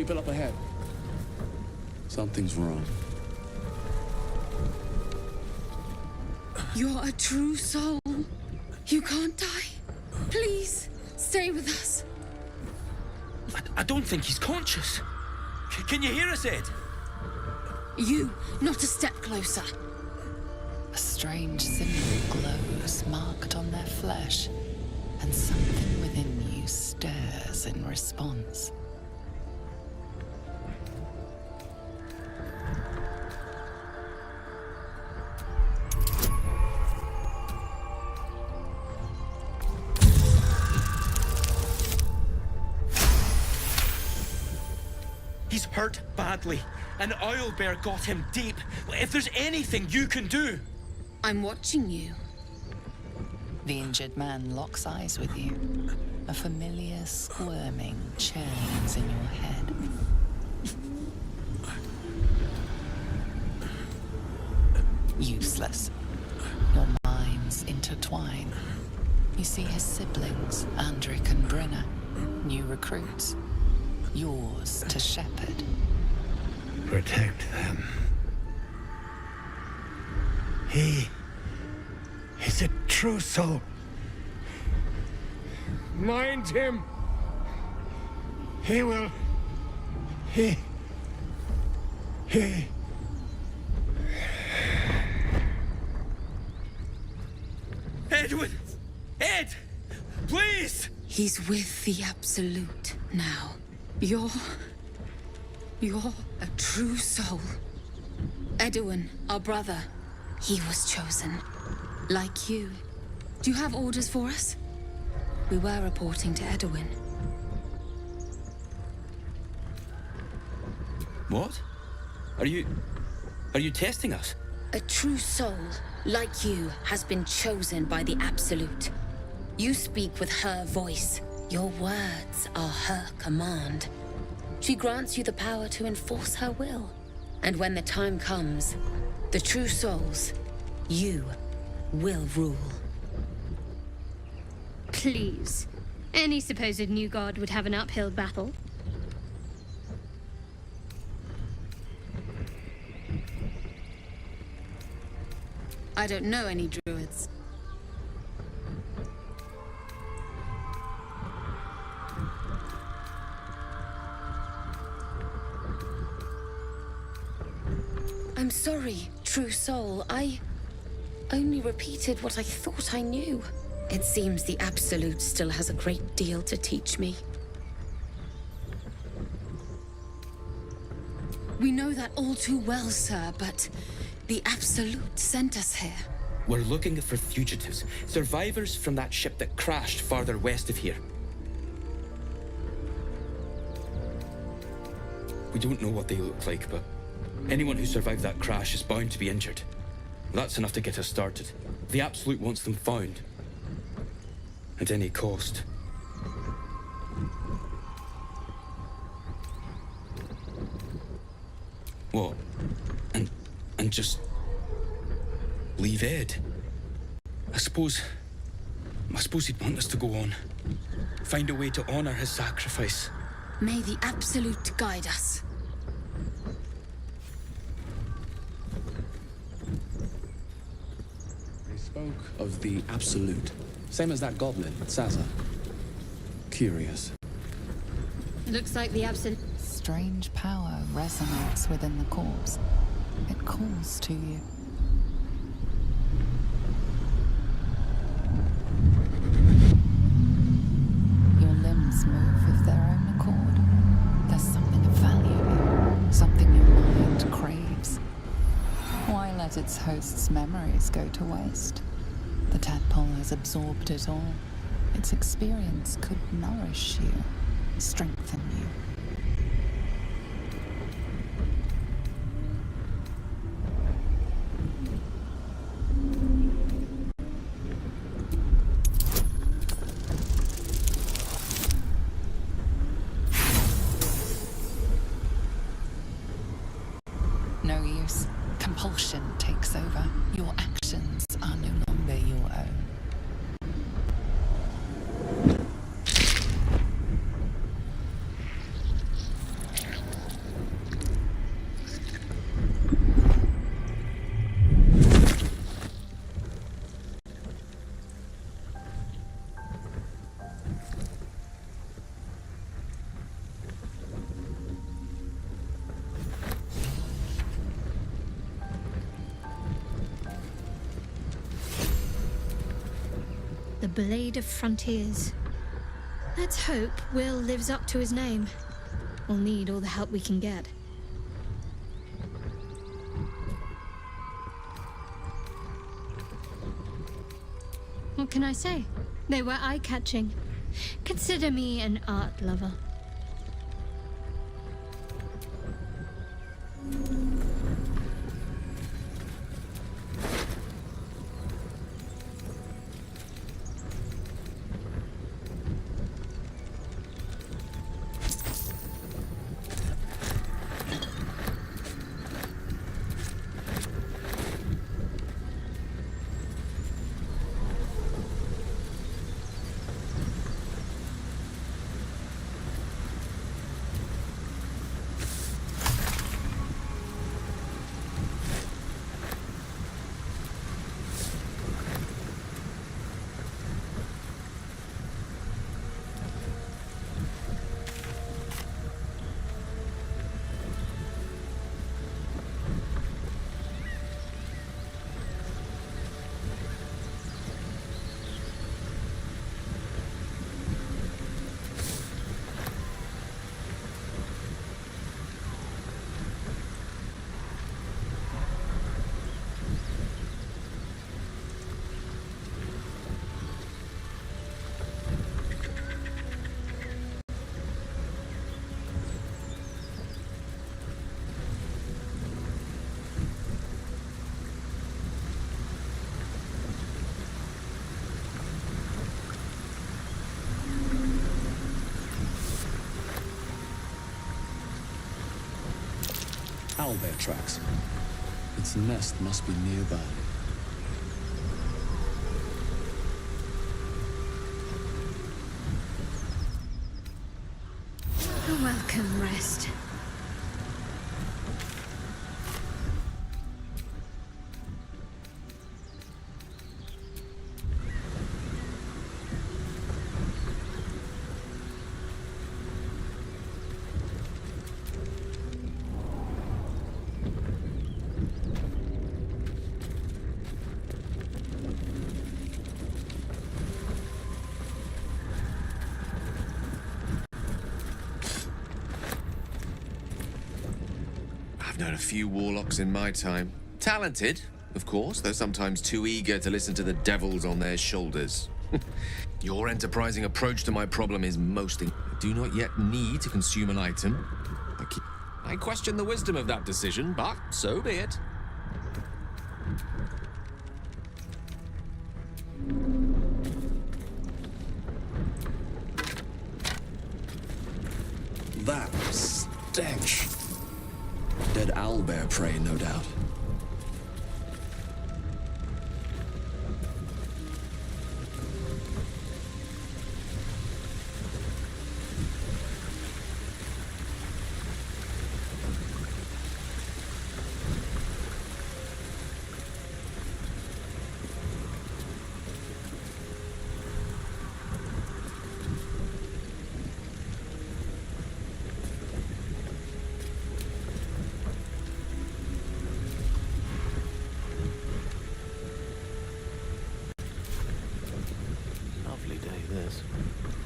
Keep it up ahead. Something's wrong. You're a true soul. You can't die. Please, stay with us. I don't think he's conscious. Can you hear us, Ed? You, not a step closer. A strange silvery glows marked on their flesh, and something within you stirs in response. He's hurt badly. An owlbear got him deep. If there's anything you can do... I'm watching you. The injured man locks eyes with you. A familiar squirming churns in your head. Useless. Your minds intertwine. You see his siblings, Andric and Brenna, new recruits. Yours to shepherd. Protect them. He is a true soul. Mind him. He will. He. Edwin! Ed! Please! He's with the Absolute now. You're a true soul. Edwin, our brother, he was chosen. Like you. Do you have orders for us? We were reporting to Edwin. What? Are you testing us? A true soul, like you, has been chosen by the Absolute. You speak with her voice. Your words are her command. She grants you the power to enforce her will. And when the time comes, the true souls, you will rule. Please. Any supposed new god would have an uphill battle. I don't know any druids. I'm sorry, true soul. I only repeated what I thought I knew. It seems the Absolute still has a great deal to teach me. We know that all too well, sir, but the Absolute sent us here. We're looking for fugitives, survivors from that ship that crashed farther west of here. We don't know what they look like, but anyone who survived that crash is bound to be injured. That's enough to get us started. The Absolute wants them found. At any cost. What? And just leave Ed? I suppose he'd want us to go on. Find a way to honor his sacrifice. May the Absolute guide us. They spoke of the Absolute. Same as that goblin, Sazza. Curious. Looks like the Absolute. Strange power resonates within the corpse. It calls to you. Your limbs move of their own accord. There's something of value here, something your mind craves. Why let its host's memories go to waste? The tadpole has absorbed it all. Its experience could nourish you, strengthen you. No use. Compulsion takes over. Your actions are no longer your own. The Blade of Frontiers. Let's hope Will lives up to his name. We'll need all the help we can get. What can I say? They were eye-catching. Consider me an art lover. Owlbear tracks. Its nest must be nearby. A welcome rest. I've known a few warlocks in my time. Talented, of course, though sometimes too eager to listen to the devils on their shoulders. Your enterprising approach to my problem is most... I do not yet need to consume an item. I question the wisdom of that decision, but so be it. That stench. Dead owlbear prey, no doubt.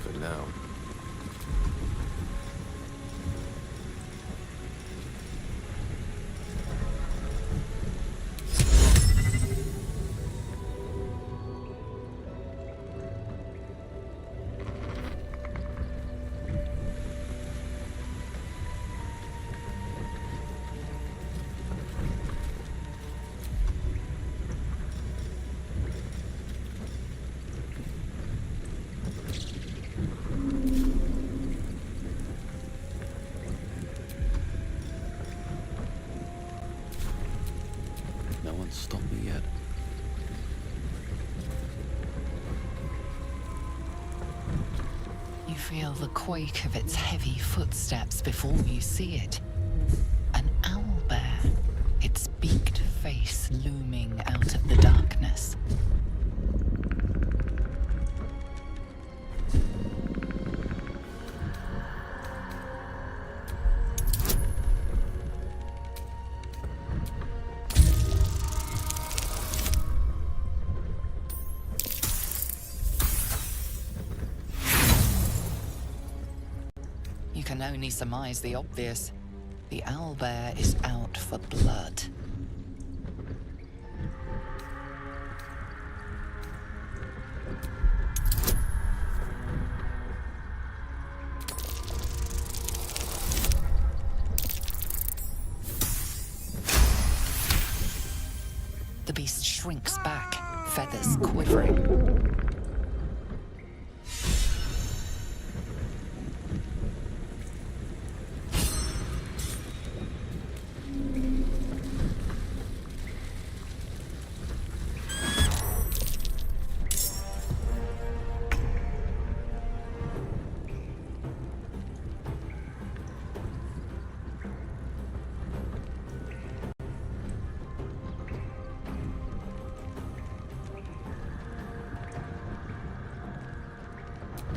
For now. No one's stopped me yet. You feel the quake of its heavy footsteps before you see it. An owlbear, its beaked face looming out of the darkness. can only surmise the obvious. The owlbear is out for blood. The beast shrinks back, feathers quivering.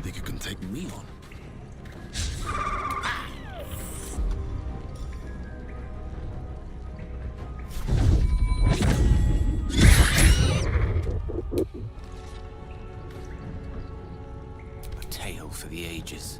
Think you can take me on? A tale for the ages.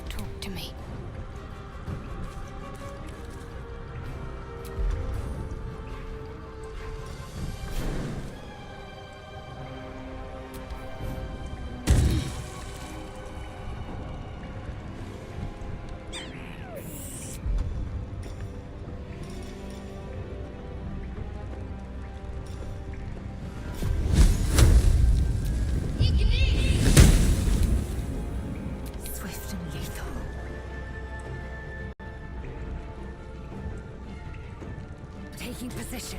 Talk to me. Swift and lethal. Taking position.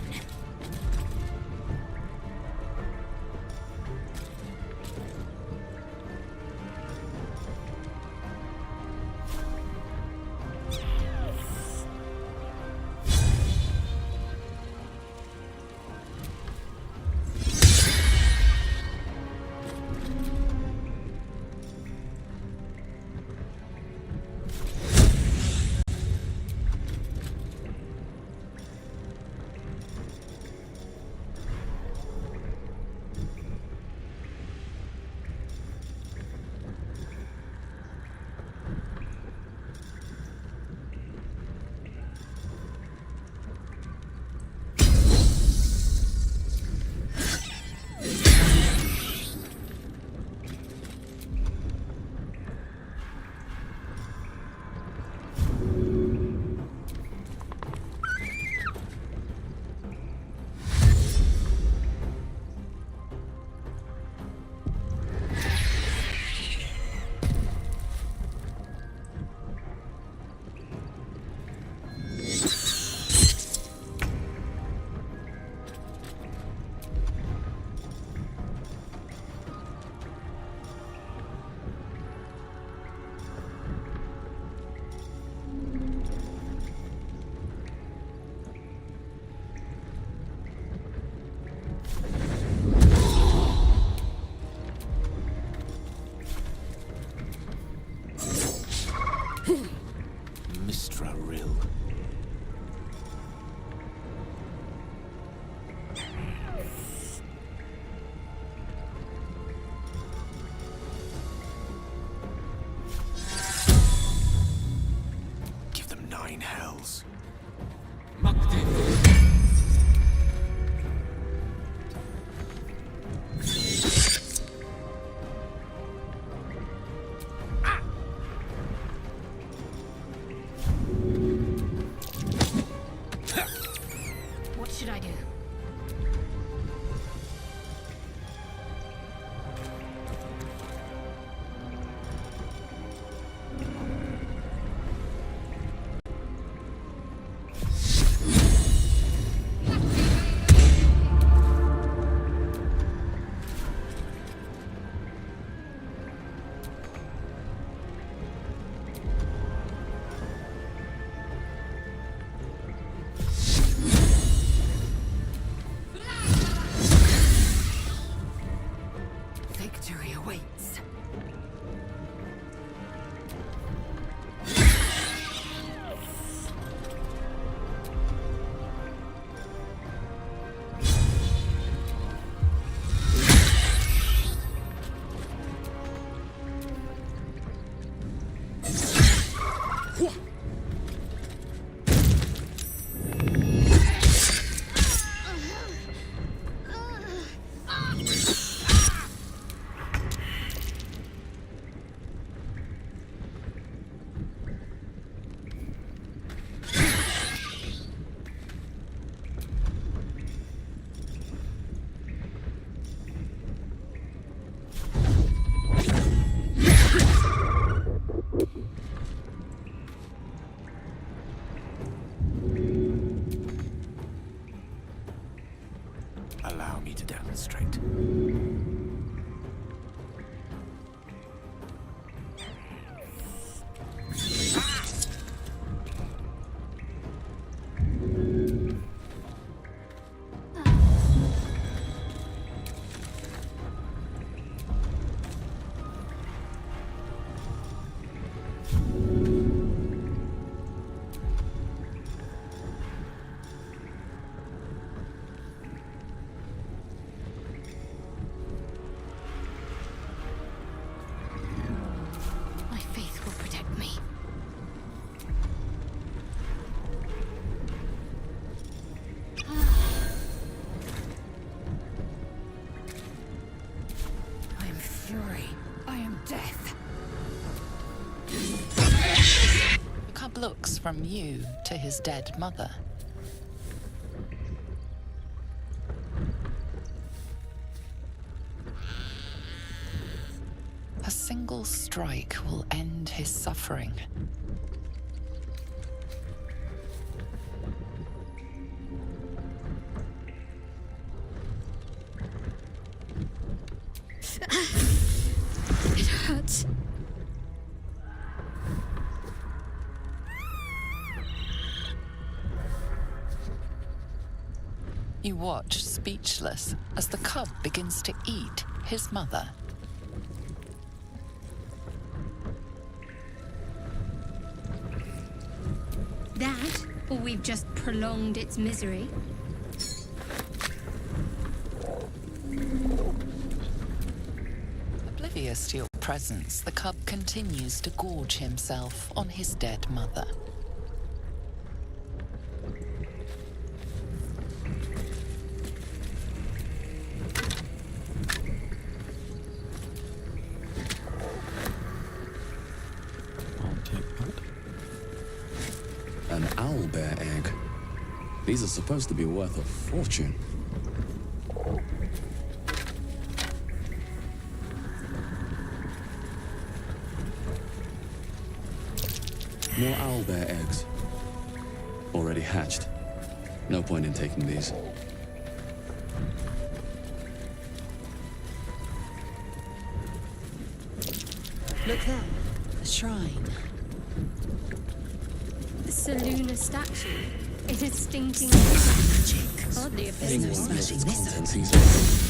Mistra Rill. Give them 9 hells. What should I do? I am death. The cub looks from you to his dead mother. A single strike will end his suffering. It hurts. You watch, speechless, as the cub begins to eat his mother. That, or we've just prolonged its misery. Oblivious to your presence, the cub continues to gorge himself on his dead mother. I'll take that. An owlbear egg. These are supposed to be worth a fortune. More owlbear eggs. Already hatched. No point in taking these. Look there, a shrine. The Seluna statue. It is stinking. Magic. Oddly a There's no business. smashing this up. Contents easily.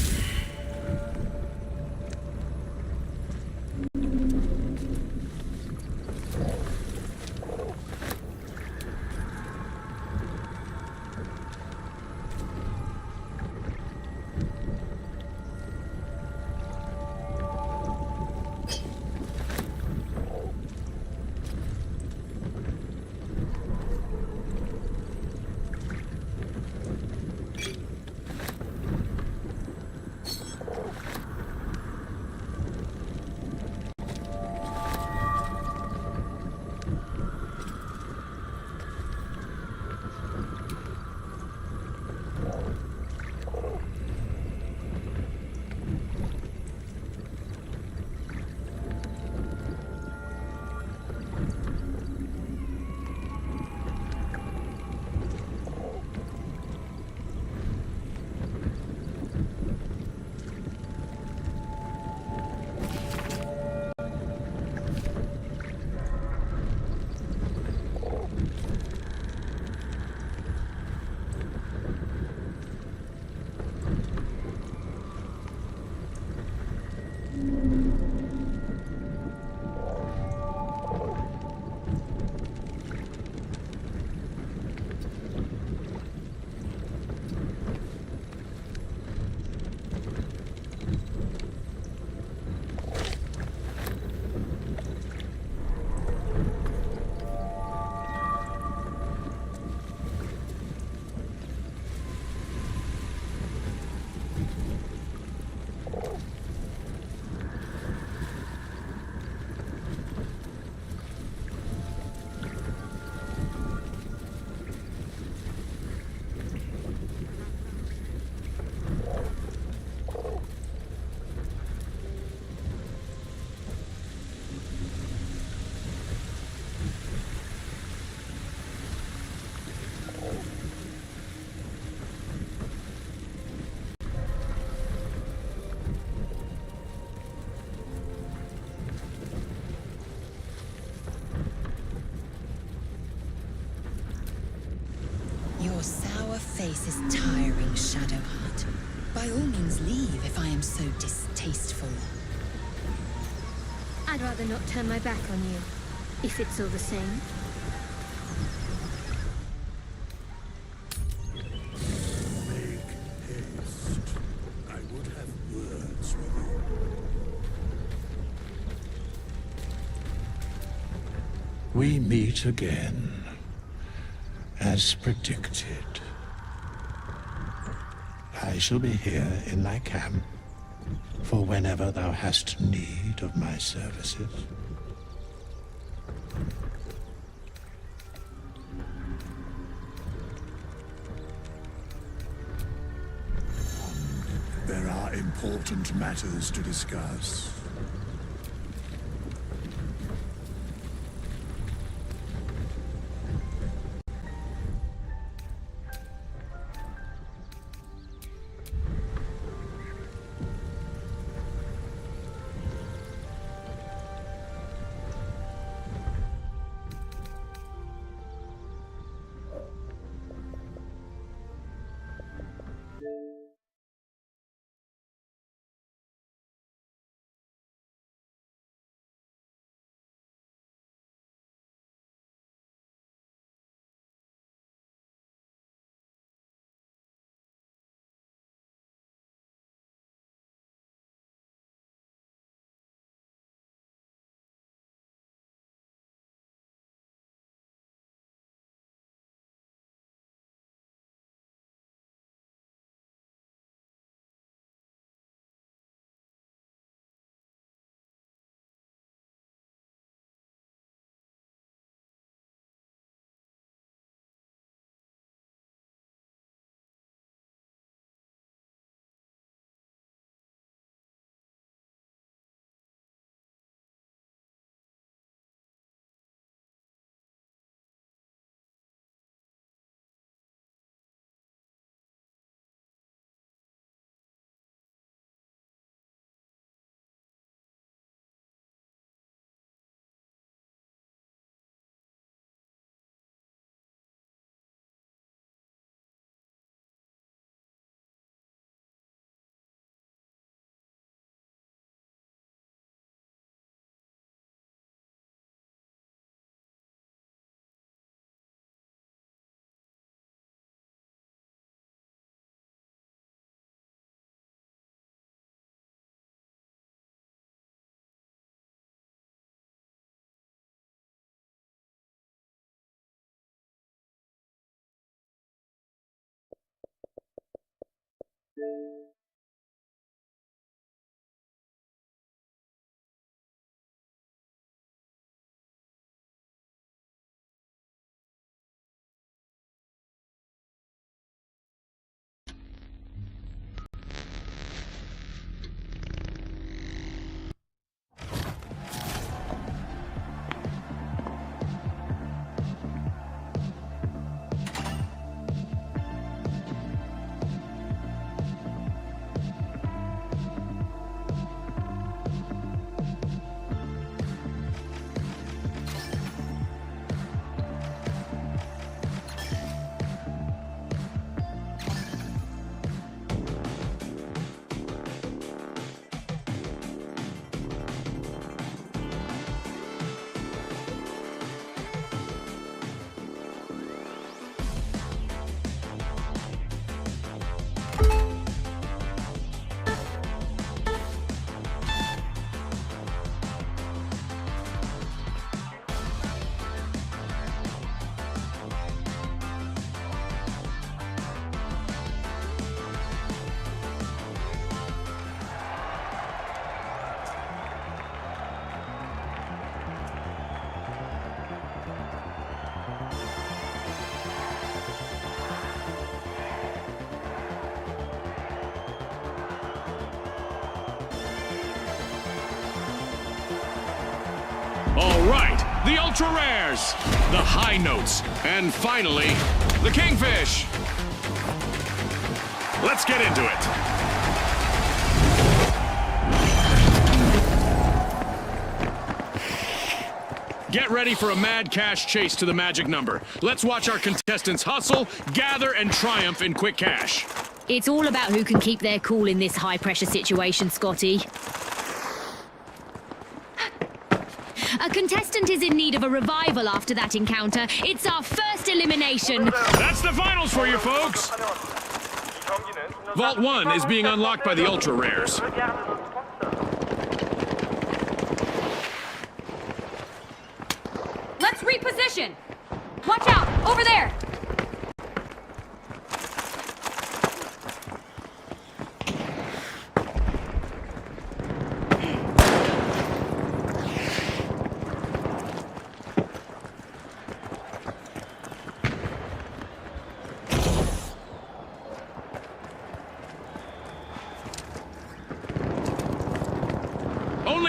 Your sour face is tiring, Shadowheart. By all means leave if I am so distasteful. I'd rather not turn my back on you, if it's all the same. Make haste. I would have words with you. We meet again, as predicted. I shall be here in my camp, for whenever thou hast need of my services. There are important matters to discuss. All right, the ultra rares, the high notes, and finally, the kingfish. Let's get into it. Get ready for a mad cash chase to the magic number. Let's watch our contestants hustle, gather, and triumph in quick cash. It's all about who can keep their cool in this high-pressure situation, Scotty. A contestant is in need of a revival after that encounter. It's our first elimination. That's the finals for you, folks. Vault 1 is being unlocked by the ultra rares. Let's reposition. Watch out, over there.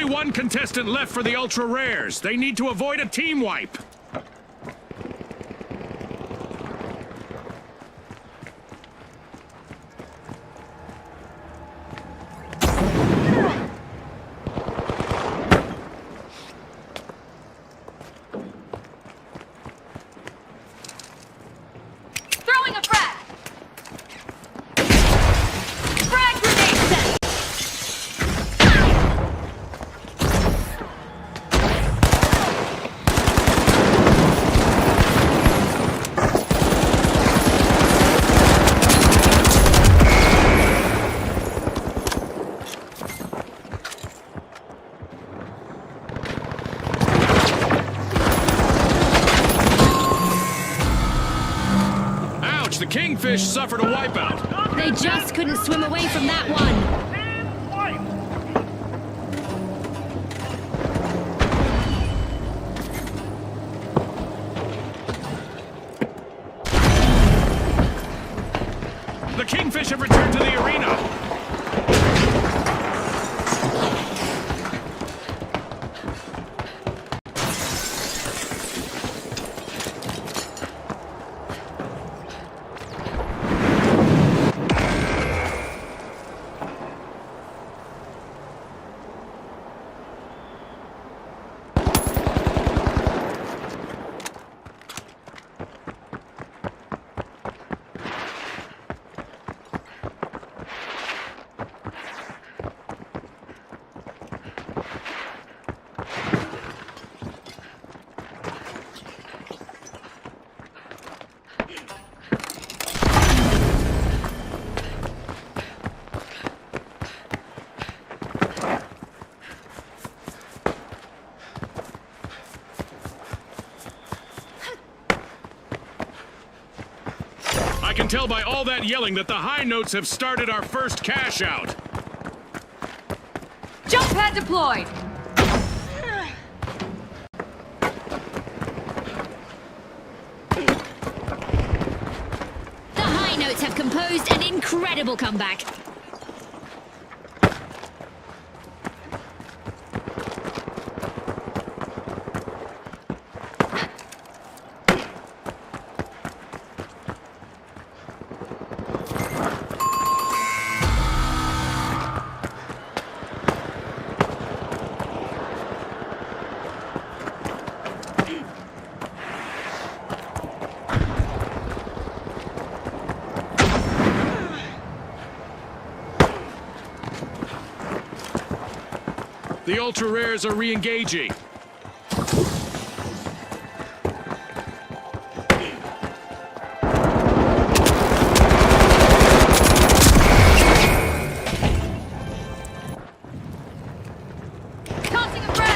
only one contestant left for the ultra rares. They need to avoid a team wipe. Throwing a frag! Frag grenade set! Ouch, the kingfish suffered a wipeout. They just couldn't swim away from that one. The kingfish have returned to the arena. I can tell by all that yelling that the high notes have started our first cash out. Jump pad deployed! The high notes have composed an incredible comeback. The ultra rares are re-engaging. Tossing a frag!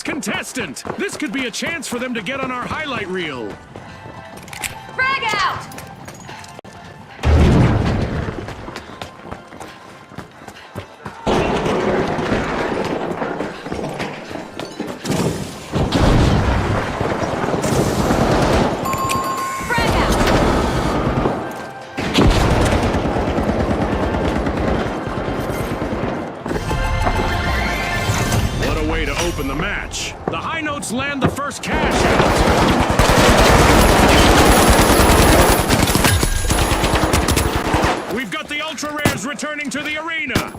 Contestant! This could be a chance for them to get on our highlight reel. Frag out! Open the match. The high notes land the first cash out. We've got the ultra rares returning to the arena.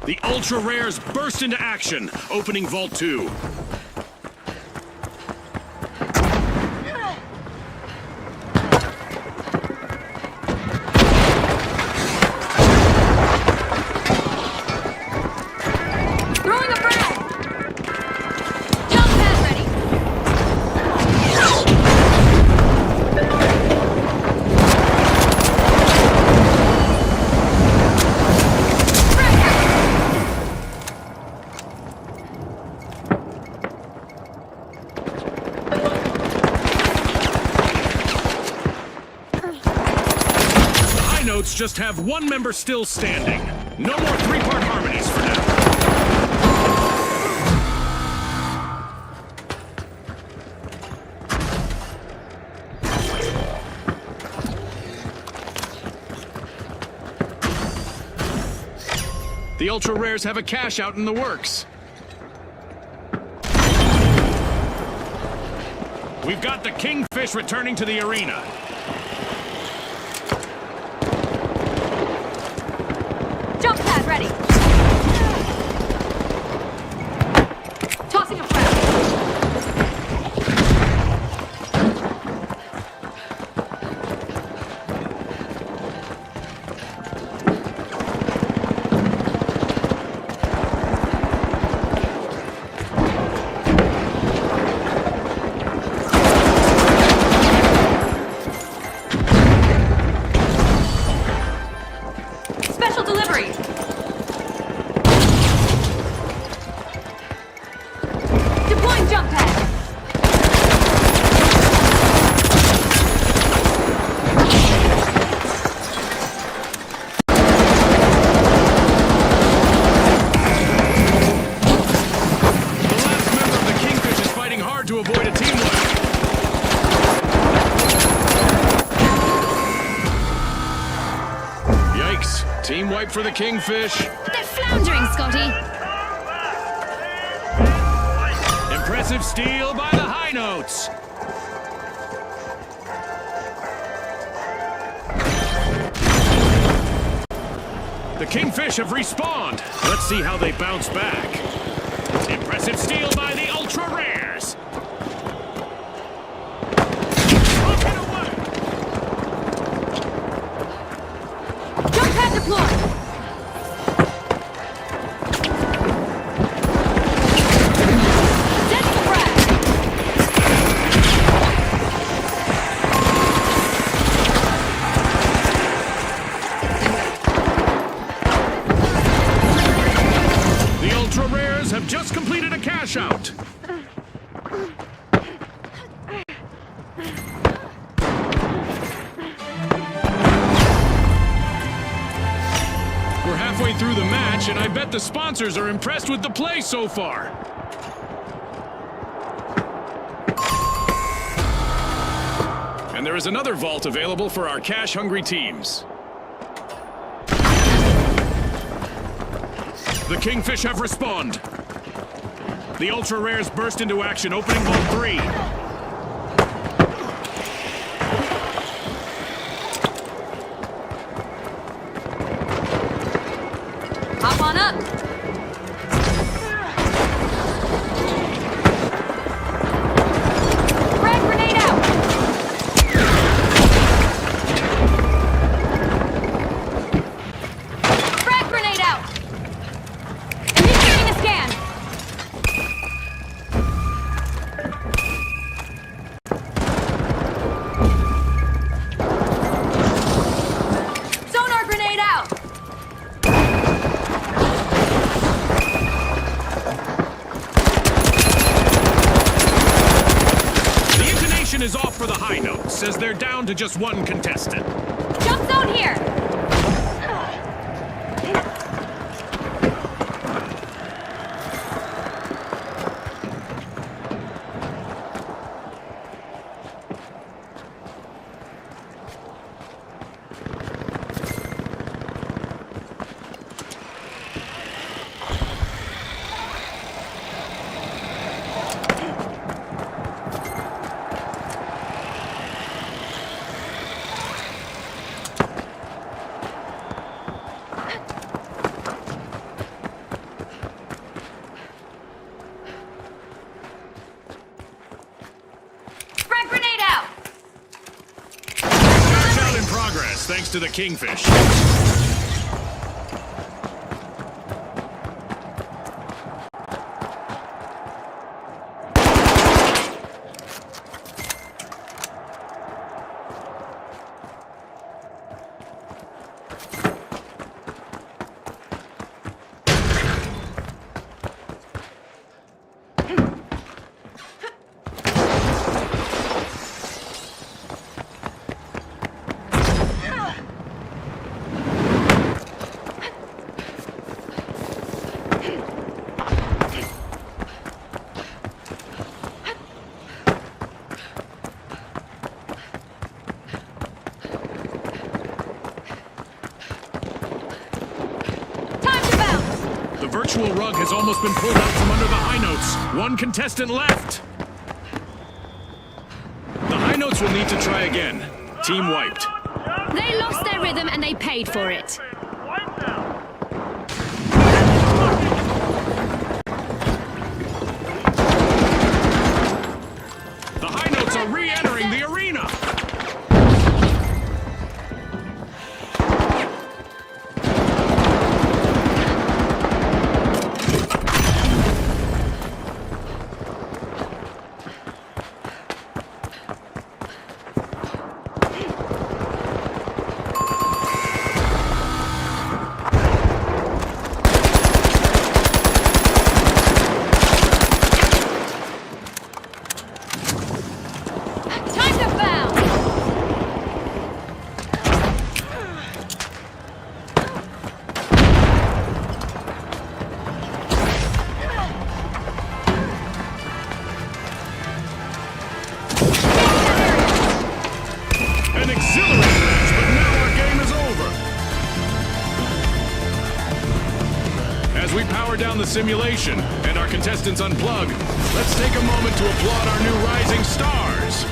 The ultra rares burst into action, opening Vault 2. notes just have one member still standing. No more three-part harmonies for now. The ultra rares have a cash out in the works. We've got the Kingfish returning to the arena. Jump pad ready. Tossing a frag. Special delivery. Deploying jump pad. The last member of the Kingfish is fighting hard to avoid a team wipe. Yikes. Team wipe for the Kingfish. They're floundering, Scotty. Impressive steal by the high notes. The Kingfish have respawned. Let's see how they bounce back. Impressive steal by the ultra rares. Jump pad deployed. Setting frag. The ultra rares have just completed a cash out. We're halfway through the match, and I bet the sponsors are impressed with the play so far. And there is another vault available for our cash-hungry teams. The Kingfish have respawned. The ultra rares burst into action, opening vault 3. Hop on up. Frag grenade out. Frag grenade out. Initiating a scan. Sonar grenade out. The intonation is off for the high notes, as they're down to just one contestant. Jump zone here. Frag grenade out. Cash out in progress, thanks to the Kingfish. The virtual rug has almost been pulled out from under the high notes. One contestant left. The high notes will need to try again. Team wiped. They lost their rhythm and they paid for it. The high notes are re-entering the arena. Down the simulation and our contestants unplug, let's take a moment to applaud our new rising stars.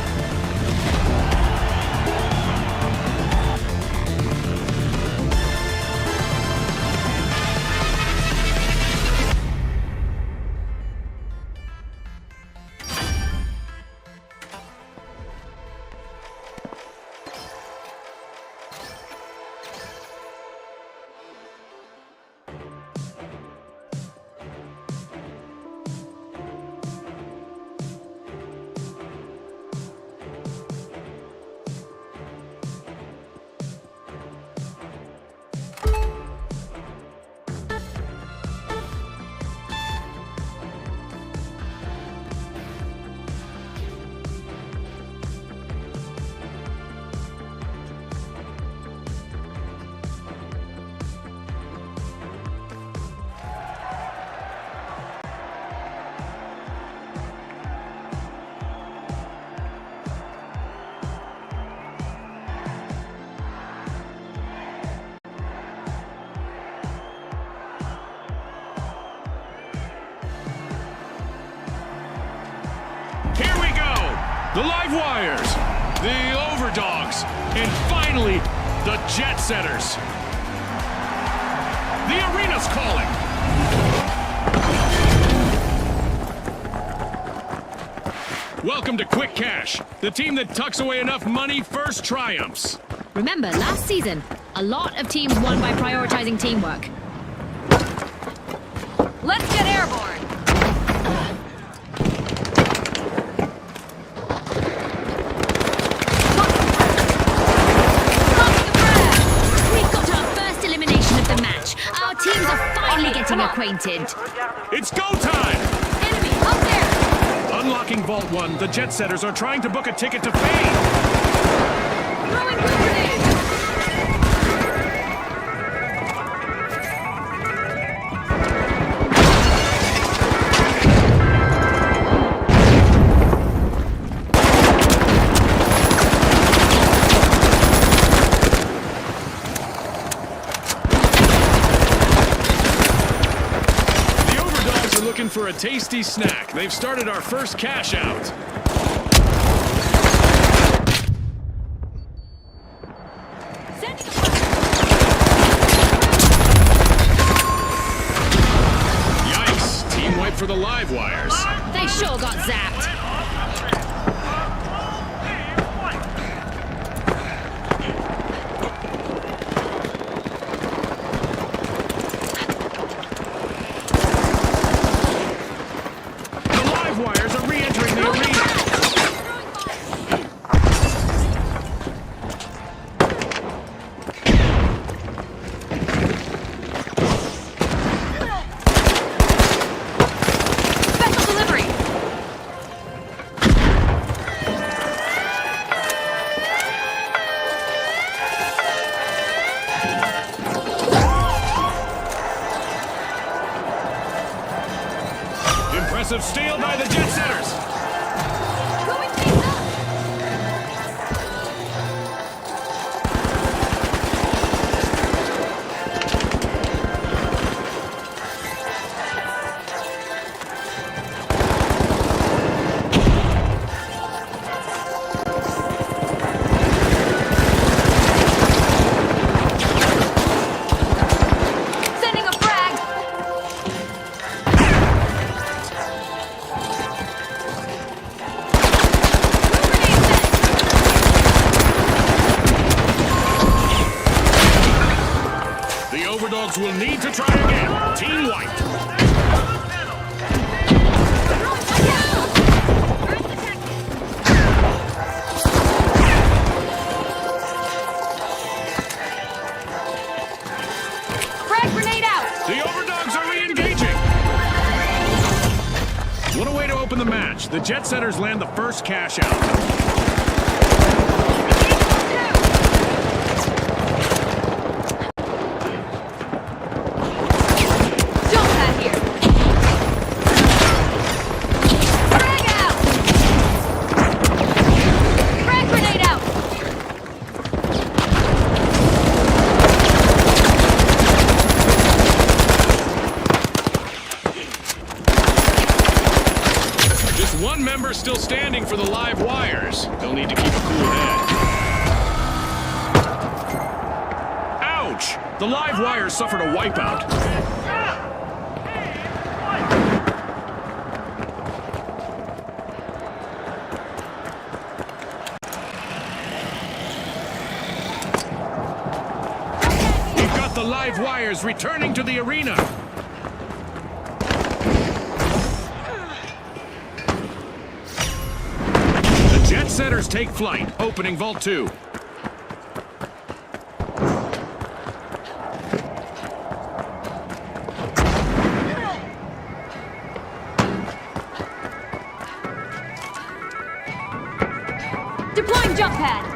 Here we go! The live wires, the overdogs, and finally, the jet setters. The arena's calling. Welcome to Quick Cash. The team that tucks away enough money first triumphs. Remember, last season, a lot of teams won by prioritizing teamwork. Let's get airborne. Teams are finally getting acquainted. It's go time! Enemy, up there! Unlocking Vault 1, the jet setters are trying to book a ticket to fame. Throwing grenades! For a tasty snack. They've started our first cash out. Yikes! Team wipe for the live wires. They sure got zapped. Impressive steal by the jet setters. overdogs will need to try again. Team White. Frag grenade out! The overdogs are re-engaging. What a way to open the match. The Jet Setters land the first cash out. One member still standing for the live wires. They'll need to keep a cool head. Ouch! The live wires suffered a wipeout. We've got the live wires returning to the arena. Jet Setters take flight, opening Vault 2. Deploying jump pad!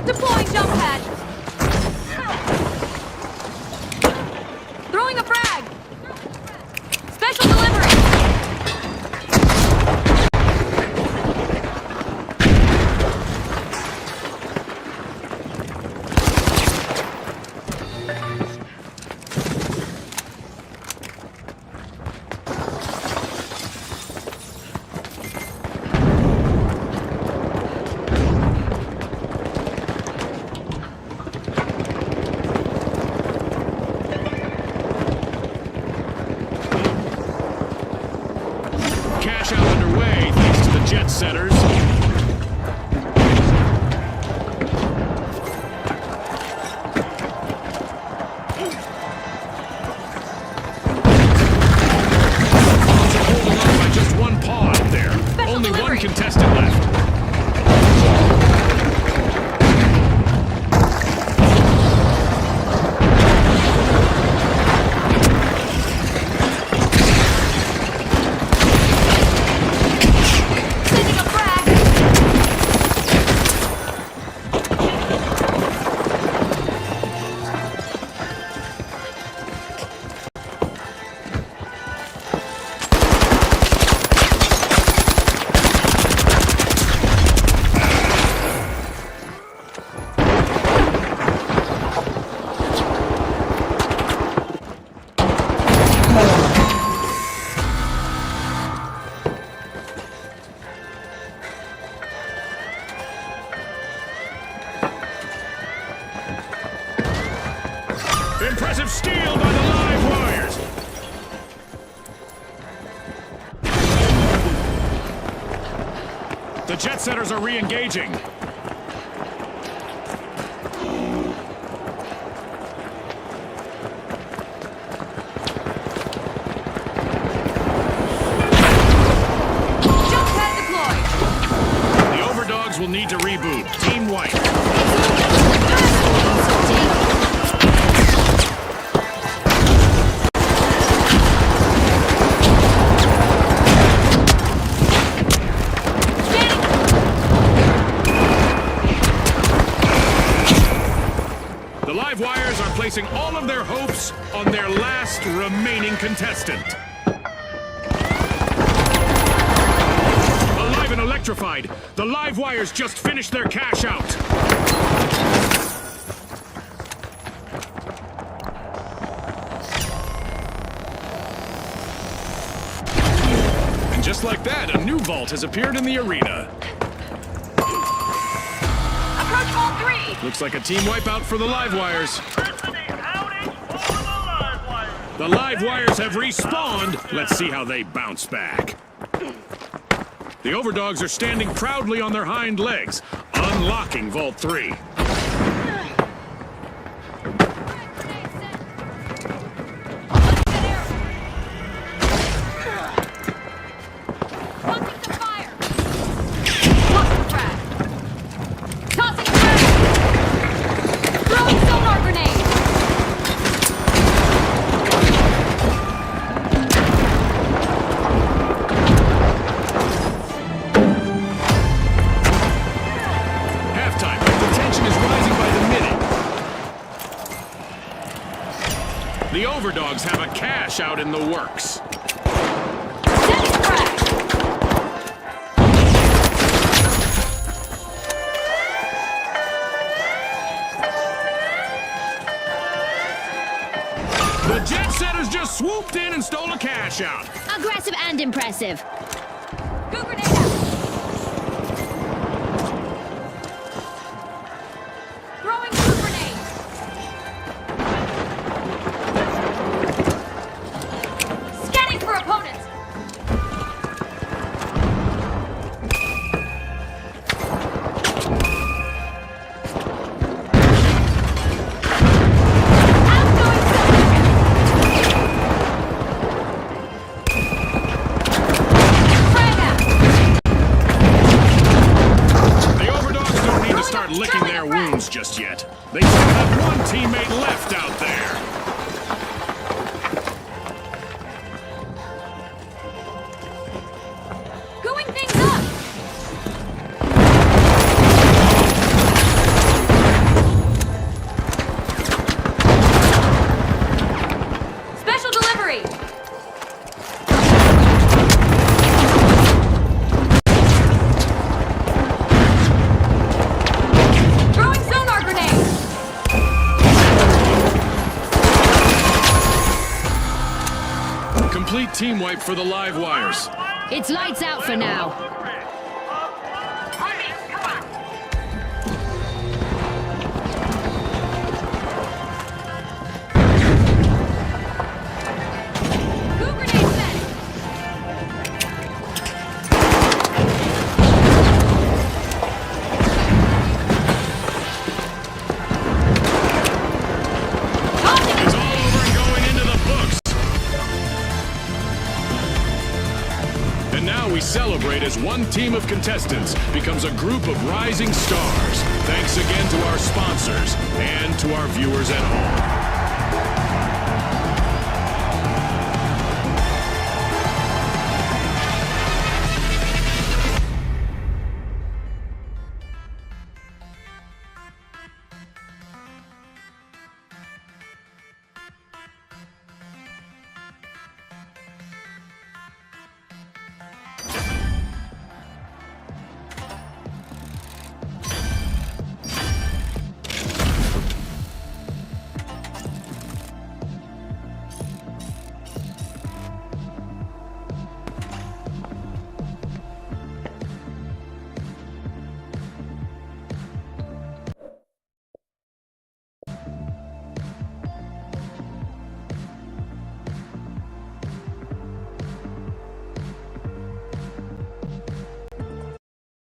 Deploying jump pad! Throwing a frag! Special delivery! Cash out underway thanks to the Jet Setters. Holding on by just one paw out there. Only one contestant left. Impressive steal by the live wires. The Jet Setters are re-engaging. Jump pad deployed! The overdogs will need to reboot. Team White. placing all of their hopes on their last remaining contestant. Alive and electrified, the live wires just finished their cash out. And just like that, a new vault has appeared in the arena. Approach Vault 3! Looks like a team wipeout for the live wires. The live wires have respawned. Let's see how they bounce back. The overdogs are standing proudly on their hind legs, unlocking Vault 3. The overdogs have a cash out in the works. The jet setters just swooped in and stole a cash out. Aggressive and impressive. Go grenade out! Throwing two grenades! Scanning for opponents! Licking their wounds just yet. They still have one teammate left out there. Going things up! Special delivery! Complete team wipe for the live wires. It's lights out for now. And now we celebrate as one team of contestants becomes a group of rising stars. Thanks again to our sponsors and to our viewers at home.